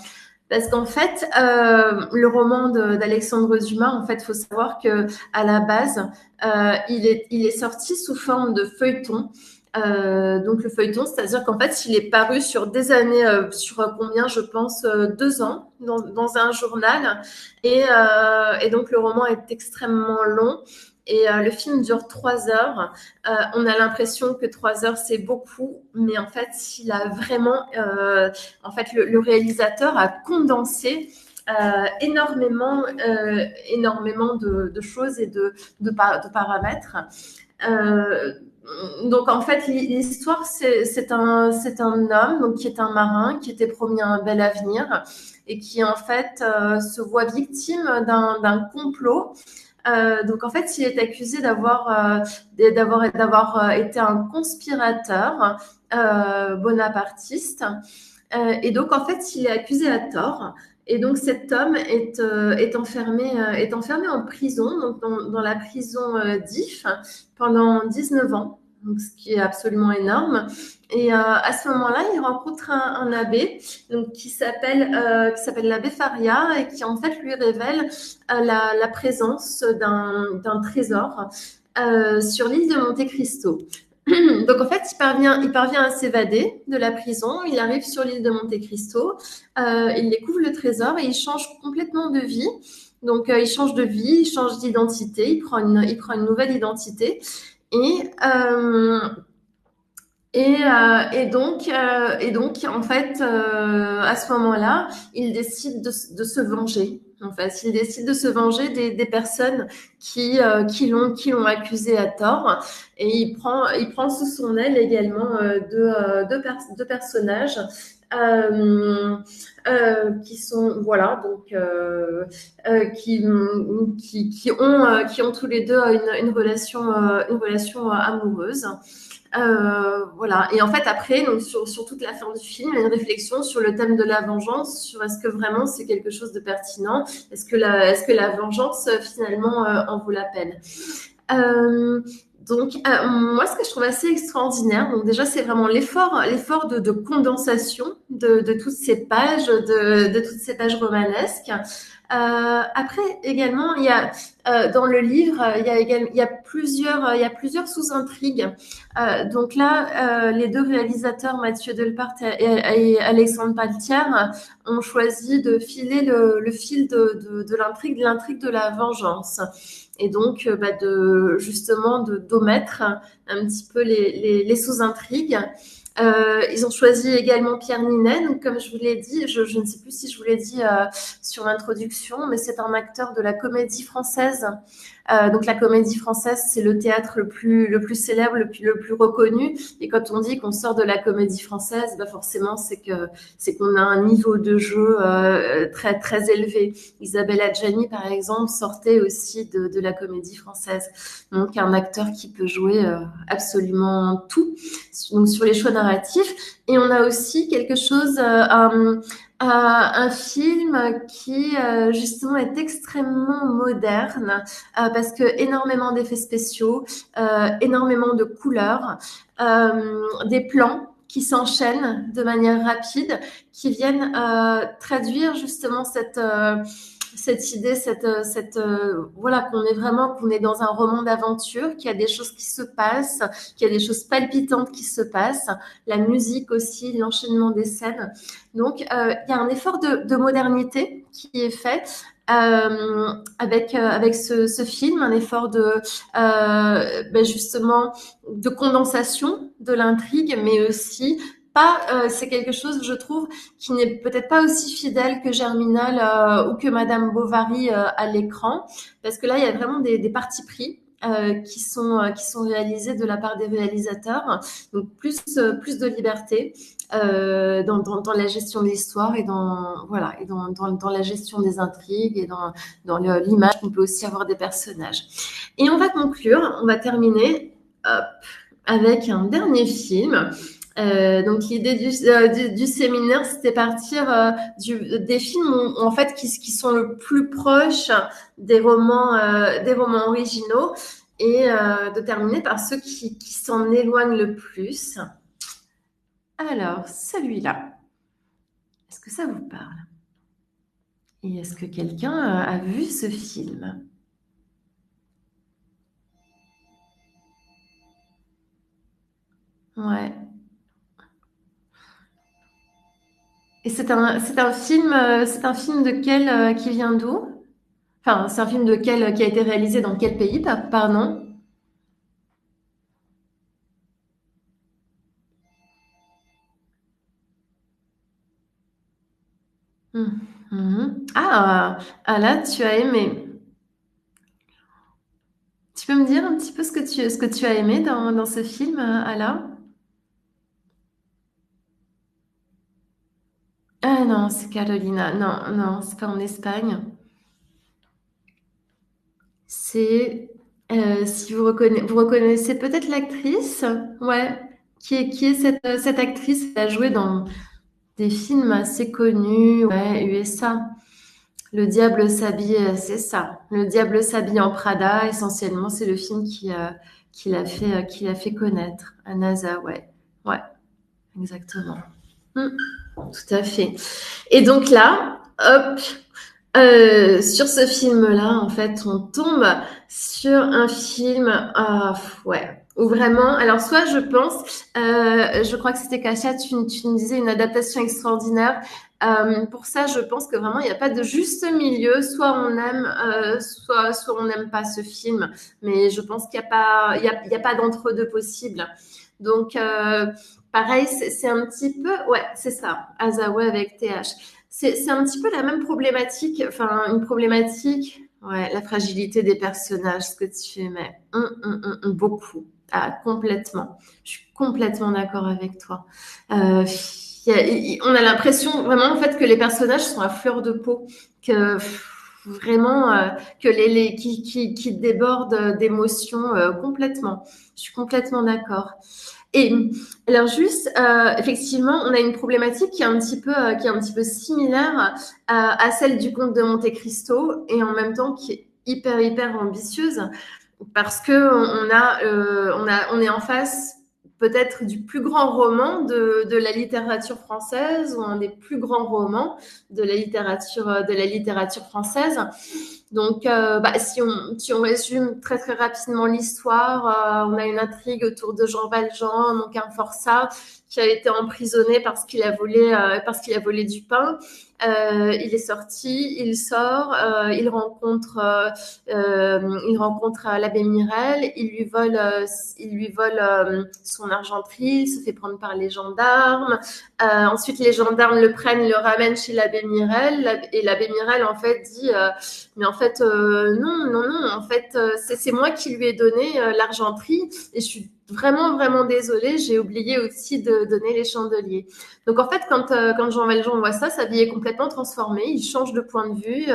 Parce qu'en fait, le roman d'Alexandre Dumas, en fait, il faut savoir que à la base, il est sorti sous forme de feuilleton. Donc le feuilleton, c'est-à-dire qu'en fait, il est paru sur des années, sur combien, je pense, 2 ans dans un journal. Et donc le roman est extrêmement long. Et le film dure 3 heures. On a l'impression que 3 heures, c'est beaucoup, mais en fait, il a vraiment, en fait, le réalisateur a condensé énormément de choses et de paramètres. Euh, donc en fait, l'histoire, c'est un homme donc, qui est un marin, qui était promis un bel avenir et qui en fait se voit victime d'un complot. Donc en fait, il est accusé d'avoir été un conspirateur bonapartiste. Et donc en fait, il est accusé à tort. Et donc cet homme est enfermé en prison, donc dans la prison d'If, pendant 19 ans, donc ce qui est absolument énorme. Et à ce moment-là, il rencontre un abbé donc, qui s'appelle l'abbé Faria et qui en fait lui révèle la présence d'un trésor sur l'île de Monte Cristo. Donc en fait, il parvient à s'évader de la prison. Il arrive sur l'île de Monte Cristo. Il découvre le trésor et il change complètement de vie. Donc il change de vie, il change d'identité, il prend une nouvelle identité. Et, euh, et donc, en fait, à ce moment-là, il décide de se venger. En fait, il décide de se venger des personnes qui l'ont accusé à tort, et il prend sous son aile également deux personnages euh, qui sont voilà donc qui ont tous les deux une relation amoureuse. Voilà. Et en fait, après, donc, sur toute la fin du film, il y a une réflexion sur le thème de la vengeance, sur est-ce que vraiment c'est quelque chose de pertinent, est-ce que la vengeance finalement en vaut la peine. Euh, donc, moi, ce que je trouve assez extraordinaire, donc déjà, c'est vraiment l'effort de condensation de toutes ces pages, de toutes ces pages romanesques. Après, également, il y a dans le livre, il y a plusieurs sous-intrigues. Donc là, les deux réalisateurs, Mathieu Delpart et Alexandre Paltière, ont choisi de filer le fil de l'intrigue de la vengeance. Et donc, justement, d'omettre un petit peu les sous-intrigues. Ils ont choisi également Pierre Ninet. Donc, comme je vous l'ai dit, je ne sais plus si je vous l'ai dit sur l'introduction, mais c'est un acteur de la Comédie Française. Donc la Comédie Française, c'est le théâtre le plus célèbre, le plus reconnu. Et quand on dit qu'on sort de la Comédie Française, forcément c'est qu'on a un niveau de jeu très très élevé. Isabelle Adjani, par exemple, sortait aussi de la Comédie Française. Donc un acteur qui peut jouer absolument tout. Donc sur les choix narratifs. Et on a aussi quelque chose, un film qui justement est extrêmement moderne parce que énormément d'effets spéciaux, énormément de couleurs, des plans qui s'enchaînent de manière rapide, qui viennent traduire justement cette idée, voilà, qu'on est dans un roman d'aventure, qu'il y a des choses qui se passent, qu'il y a des choses palpitantes qui se passent, la musique aussi, l'enchaînement des scènes. Donc, il y a un effort de modernité qui est fait avec ce film, un effort justement de condensation de l'intrigue, mais aussi c'est quelque chose, je trouve, qui n'est peut-être pas aussi fidèle que Germinal ou que Madame Bovary à l'écran, parce que là, il y a vraiment des partis pris. Qui sont réalisés de la part des réalisateurs, donc plus de liberté dans la gestion de l'histoire et dans la gestion des intrigues et dans l'image qu'on peut aussi avoir des personnages. Et on va conclure, on va terminer avec un dernier film. Donc l'idée du séminaire, c'était partir des films en fait qui sont le plus proches des romans originaux et de terminer par ceux qui s'en éloignent le plus. Alors, celui-là, est-ce que ça vous parle? Et est-ce que quelqu'un a vu ce film? Ouais. Et c'est un film de quel, qui vient d'où? Enfin, c'est un film de quel, qui a été réalisé dans quel pays, pardon? Mhm. Ah, là, tu as aimé. Tu peux me dire un petit peu ce que tu as aimé dans ce film, Ala? Ah non, c'est Carolina. Non, non, c'est pas en Espagne. C'est, si vous reconnaissez peut-être l'actrice, ouais, qui est cette actrice. Elle a joué dans des films assez connus, ouais, USA. Le diable s'habille, c'est ça. Le diable s'habille en Prada. Essentiellement, c'est le film qui l'a fait connaître à NASA, ouais, ouais, exactement. Mm, tout à fait. Et donc là, hop, sur ce film-là, en fait, on tombe sur un film, ouais, où vraiment, alors soit je pense, je crois que c'était Kasia, tu me disais une adaptation extraordinaire. Pour ça, je pense que vraiment, il n'y a pas de juste milieu. Soit on aime, soit on n'aime pas ce film. Mais je pense qu'il n'y a pas, il y a pas d'entre-deux possible. Donc, pareil, c'est un petit peu, ouais, c'est ça, Hathaway avec TH. C'est un petit peu la même problématique, enfin, une problématique, ouais, la fragilité des personnages, ce que tu aimais. Beaucoup. Ah, complètement. Je suis complètement d'accord avec toi. On a l'impression vraiment en fait que les personnages sont à fleur de peau, que vraiment que qui débordent d'émotions complètement. Je suis complètement d'accord. Et alors juste, effectivement, on a une problématique qui est un petit peu similaire à celle du comte de Monte Cristo et en même temps qui est hyper ambitieuse parce que on est en face peut-être du plus grand roman de la littérature française ou un des plus grands romans de la littérature française. Donc, si on résume très rapidement l'histoire, on a une intrigue autour de Jean Valjean, donc un forçat qui a été emprisonné parce qu'il a volé du pain. Il est sorti, il sort, il rencontre l'abbé Mirel, il lui vole son argenterie, il se fait prendre par les gendarmes. Ensuite, les gendarmes le prennent, le ramènent chez l'abbé Mirel, et l'abbé Mirel en fait dit mais en fait non, en fait c'est moi qui lui ai donné l'argenterie et je suis vraiment désolée, j'ai oublié aussi de donner les chandeliers. Donc en fait quand Jean Valjean voit ça, sa vie est complètement transformée, il change de point de vue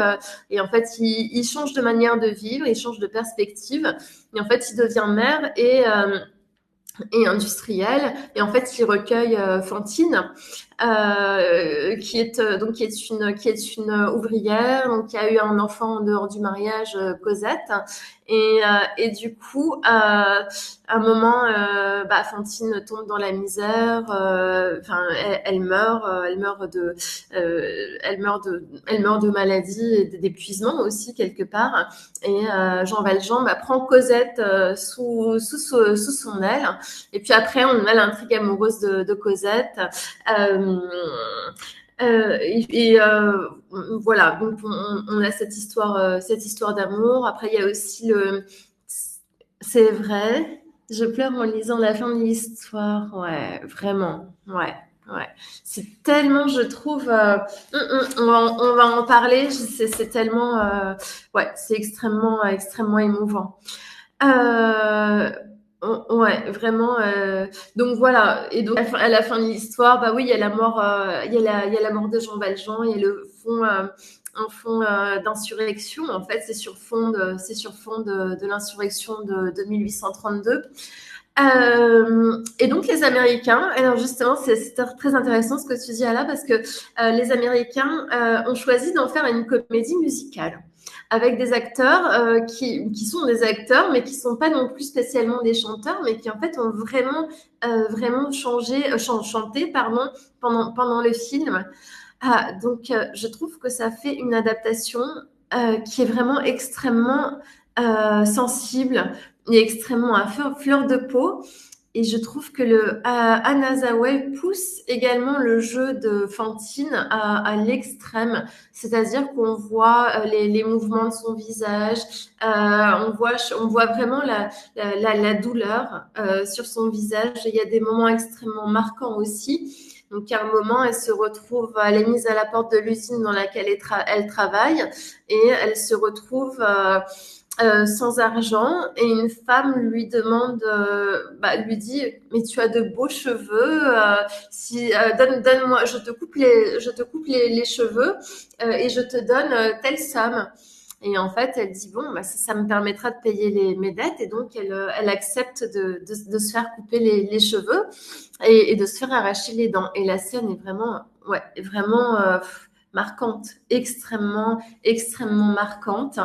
et en fait il change de manière de vivre, il change de perspective et en fait il devient maire et industriel. Et en fait, il recueille Fantine, qui est une ouvrière, donc qui a eu un enfant en dehors du mariage, Cosette. Et du coup, à un moment, Fantine tombe dans la misère. Enfin, elle meurt de maladie et d'épuisement aussi quelque part. Et Jean Valjean prend Cosette sous son aile. Et puis après, on a l'intrigue amoureuse de Cosette. Euh, voilà, donc on a cette histoire d'amour. Après, il y a aussi le. C'est vrai, je pleure en lisant la fin de l'histoire. Ouais, vraiment. Ouais. Ouais, c'est tellement, je trouve, on va en parler. C'est tellement, ouais, c'est extrêmement émouvant. Euh, ouais, vraiment. Donc voilà. Et donc à la fin de l'histoire, bah oui, il y a la mort, il y a la mort de Jean Valjean, il y a le fond, un fond d'insurrection. En fait, c'est sur fond de l'insurrection de 1832. Et donc les Américains, alors justement, c'est très intéressant ce que tu dis là, parce que les Américains ont choisi d'en faire une comédie musicale. avec des acteurs qui sont des acteurs, mais qui sont pas non plus spécialement des chanteurs, mais qui en fait ont vraiment chanté pardon, pendant le film. Ah, donc, je trouve que ça fait une adaptation qui est vraiment extrêmement sensible et extrêmement à fleur de peau. Et je trouve que Anna Hathaway pousse également le jeu de Fantine à l'extrême, c'est-à-dire qu'on voit les mouvements de son visage, on voit vraiment la douleur sur son visage. Et il y a des moments extrêmement marquants aussi. Donc, à un moment, elle est mise à la porte de l'usine dans laquelle elle travaille et elle se retrouve sans argent et une femme lui dit mais tu as de beaux cheveux si donne-moi je te coupe les cheveux et je te donne telle somme et en fait elle dit bon bah ça me permettra de payer mes dettes et donc elle accepte de se faire couper les cheveux et de se faire arracher les dents et la scène est vraiment marquante, extrêmement marquante.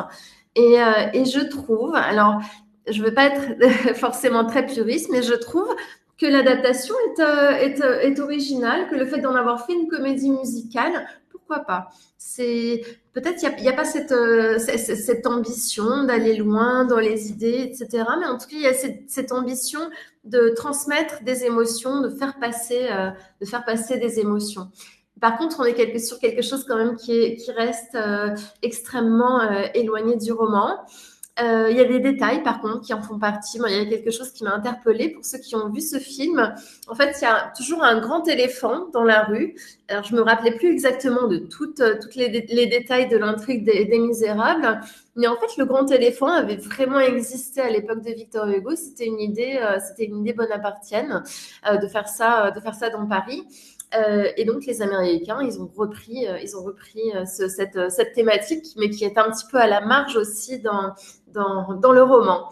Et je trouve, alors je ne veux pas être forcément très puriste, mais je trouve que l'adaptation est originale, que le fait d'en avoir fait une comédie musicale, pourquoi pas. C'est peut-être il y a pas cette ambition d'aller loin dans les idées, etc. Mais en tout cas, il y a cette ambition de transmettre des émotions, de faire passer des émotions. Par contre, on est sur quelque chose quand même qui reste extrêmement éloigné du roman. Il y a des détails, par contre, qui en font partie. Moi, il y a quelque chose qui m'a interpellée pour ceux qui ont vu ce film. En fait, il y a toujours un grand éléphant dans la rue. Alors, je me rappelais plus exactement de toutes les détails de l'intrigue des Misérables. Mais en fait, le grand éléphant avait vraiment existé à l'époque de Victor Hugo. C'était une idée bonapartienne de faire ça dans Paris. Et donc les Américains, ils ont repris cette thématique, mais qui est un petit peu à la marge aussi dans le roman.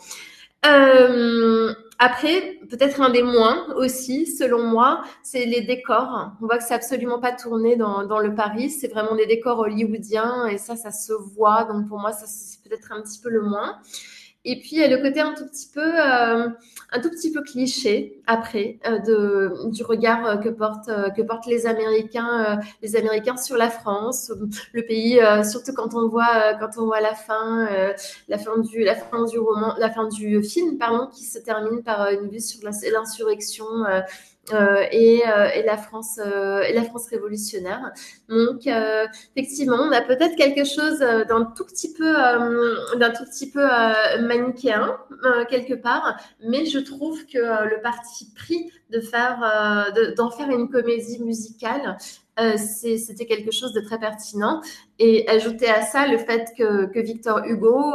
Après, peut-être un des moins aussi, selon moi, c'est les décors. On voit que c'est absolument pas tourné dans le Paris, c'est vraiment des décors hollywoodiens et ça se voit. Donc pour moi, ça c'est peut-être un petit peu le moins. Et puis, il y a le côté un tout petit peu cliché après du regard que portent les Américains sur la France, le pays, surtout quand on voit la fin du roman, la fin du film, pardon, qui se termine par une vue sur l'insurrection et la France révolutionnaire. Donc, effectivement, on a peut-être quelque chose d'un tout petit peu manichéen quelque part, mais je trouve que le parti pris d'en faire une comédie musicale, c'était quelque chose de très pertinent. Et ajouter à ça le fait que Victor Hugo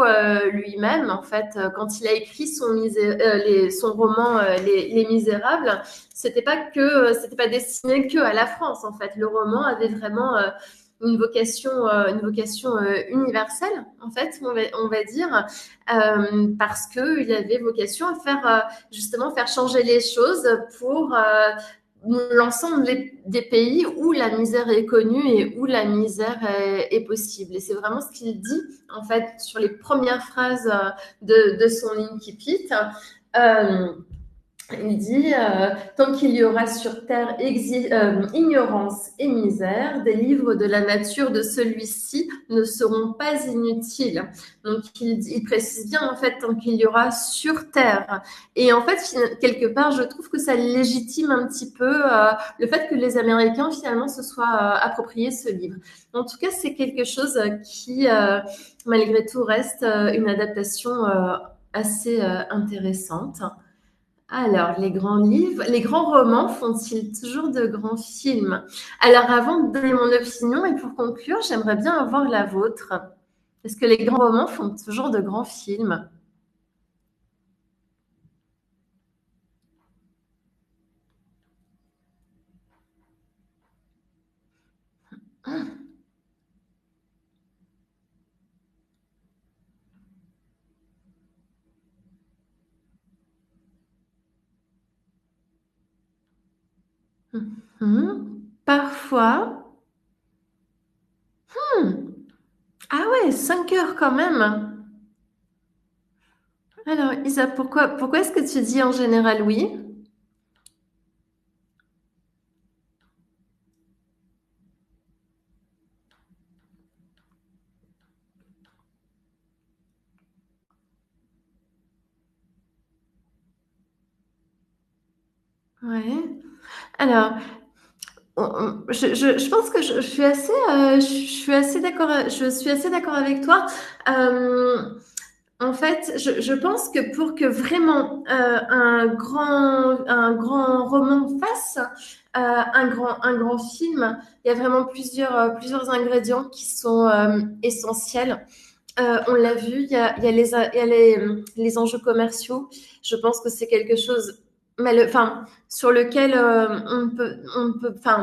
lui-même, en fait, quand il a écrit son roman Les Misérables, c'était pas destiné que à la France. En fait, le roman avait vraiment une vocation universelle, en fait, on va dire, parce qu'il avait vocation à justement faire changer les choses pour l'ensemble des pays où la misère est connue et où la misère est possible. Et c'est vraiment ce qu'il dit, en fait, sur les premières phrases de son Incipit. Euh, il dit tant qu'il y aura sur terre ignorance et misère, des livres de la nature de celui-ci ne seront pas inutiles. Donc il précise bien en fait tant qu'il y aura sur terre. Et en fait quelque part je trouve que ça légitime un petit peu le fait que les Américains finalement se soient appropriés ce livre. En tout cas c'est quelque chose qui malgré tout reste une adaptation assez intéressante. Alors, les grands livres, les grands romans font-ils toujours de grands films? Alors, avant de donner mon opinion et pour conclure, j'aimerais bien avoir la vôtre. Est-ce que les grands romans font toujours de grands films? Mhm. Parfois. Hmm. Ah ouais, 5 heures quand même. Alors, Isa, pourquoi est-ce que tu dis en général oui? Ouais. Alors, je pense que je suis assez, je suis assez d'accord avec toi. Euh, En fait, je pense que pour que vraiment un grand roman fasse un grand film, il y a vraiment plusieurs ingrédients qui sont essentiels. On l'a vu, il y a les enjeux commerciaux. Je pense que c'est quelque chose, enfin, sur lequel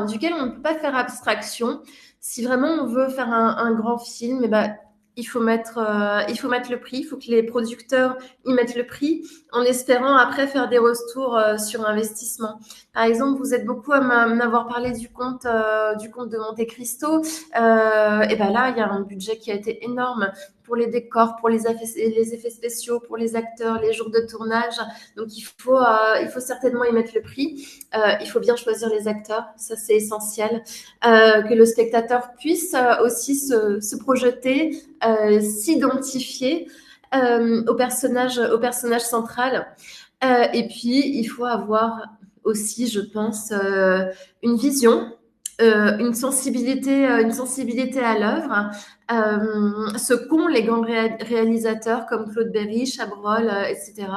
duquel on ne peut pas faire abstraction. Si vraiment on veut faire un grand film, eh ben, il faut mettre le prix, il faut que les producteurs y mettent le prix, en espérant après faire des retours sur investissement. Par exemple, vous êtes beaucoup à m'avoir parlé du conte de Monte Cristo. Et ben là, il y a un budget qui a été énorme pour les décors, pour les effets spéciaux, pour les acteurs, les jours de tournage. Donc il faut certainement y mettre le prix. Il faut bien choisir les acteurs, ça c'est essentiel. Que le spectateur puisse aussi se projeter, s'identifier au personnage central. Et puis il faut avoir aussi, je pense, une vision, une sensibilité à l'œuvre, ce qu'ont les grands réalisateurs comme Claude Berry, Chabrol, etc.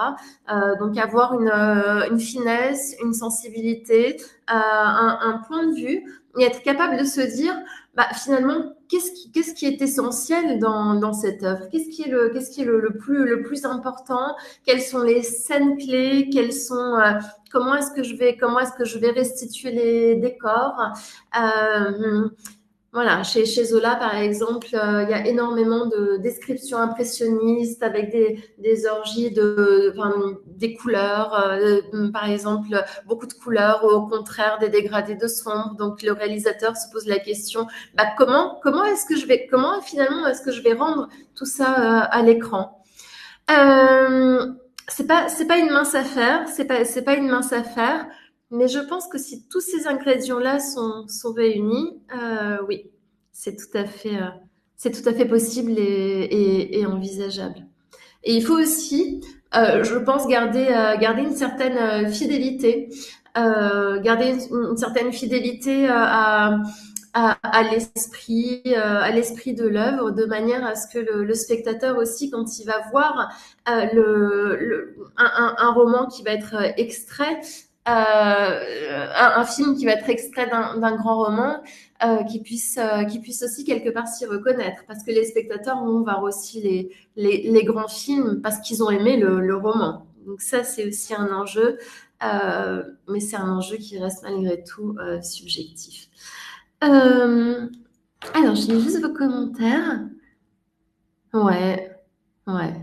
Donc avoir une finesse, une sensibilité, un point de vue et être capable de se dire, bah, finalement, qu'est-ce qui est essentiel dans cette œuvre? Qu'est-ce qui est le plus important? Quelles sont les scènes clés? Comment est-ce que je vais restituer les décors? Euh, voilà, chez Zola, par exemple, il y a énormément de descriptions impressionnistes avec des orgies enfin, des couleurs, par exemple, beaucoup de couleurs, ou au contraire des dégradés de sombre. Donc, le réalisateur se pose la question, bah, comment finalement est-ce que je vais rendre tout ça à l'écran? Euh, c'est pas une mince affaire, c'est pas une mince affaire, mais je pense que si tous ces ingrédients-là sont réunis, oui, c'est tout à fait, euh, c'est tout à fait possible et envisageable. Et il faut aussi, je pense, garder une certaine fidélité, une certaine fidélité à l'esprit de l'œuvre, de manière à ce que le spectateur aussi, quand il va voir un roman qui va être extrait, un film qui va être extrait d'un grand roman, qui puisse aussi quelque part s'y reconnaître, parce que les spectateurs vont voir aussi les grands films parce qu'ils ont aimé le roman. Donc ça, c'est aussi un enjeu, mais c'est un enjeu qui reste malgré tout subjectif. Euh, alors, je lis juste vos commentaires. Ouais, ouais.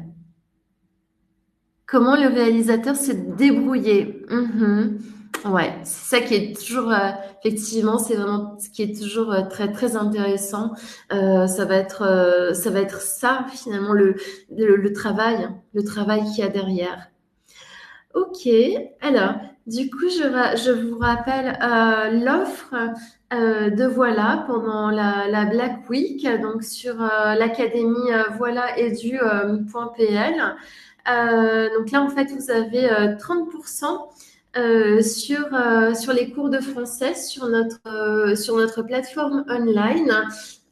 Comment le réalisateur s'est débrouillé. Mhm. Ouais, c'est ça qui est toujours, effectivement, c'est vraiment ce qui est toujours très, très intéressant. Ça va être ça, finalement, le travail qu'il y a derrière. Ok, alors, du coup, je vous rappelle l'offre de Voilà pendant la Black Week, donc sur l'académie voilà edu.pl. Donc là, en fait, vous avez 30% sur les cours de français sur notre plateforme online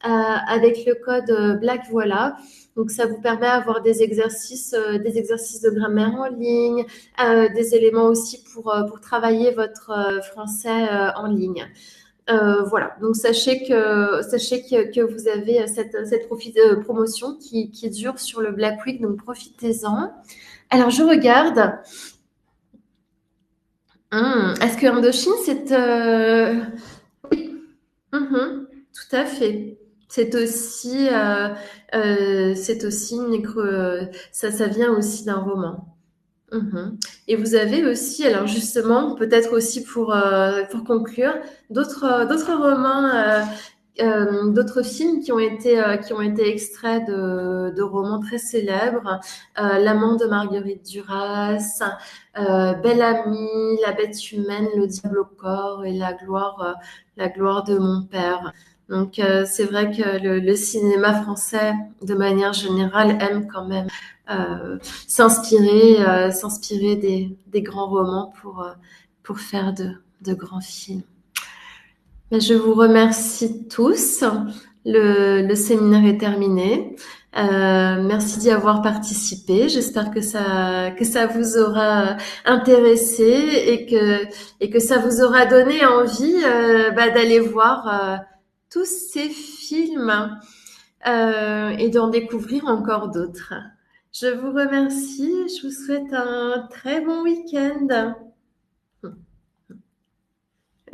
avec le code Black Voilà. Donc, ça vous permet d'avoir des exercices de grammaire en ligne, des éléments aussi pour travailler votre français en ligne. Voilà, donc sachez que vous avez promotion qui dure sur le Black Week, donc profitez-en. Alors, je regarde. Est-ce que Indochine, oui, mhm, tout à fait. C'est aussi ça vient aussi d'un roman. Mhm. Et vous avez aussi, alors justement, peut-être aussi pour conclure, d'autres romans d'autres films qui ont été extraits de romans très célèbres. L'amant de Marguerite Duras, Belle Amie, La bête humaine, Le diable au corps et La gloire de mon père. Donc c'est vrai que le cinéma français, de manière générale, aime quand même s'inspirer des grands romans pour faire de grands films. Ben, je vous remercie tous. Le séminaire est terminé. Merci d'y avoir participé. J'espère que ça vous aura intéressé et que ça vous aura donné envie d'aller voir tous ces films et d'en découvrir encore d'autres. Je vous remercie. Je vous souhaite un très bon week-end.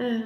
Euh,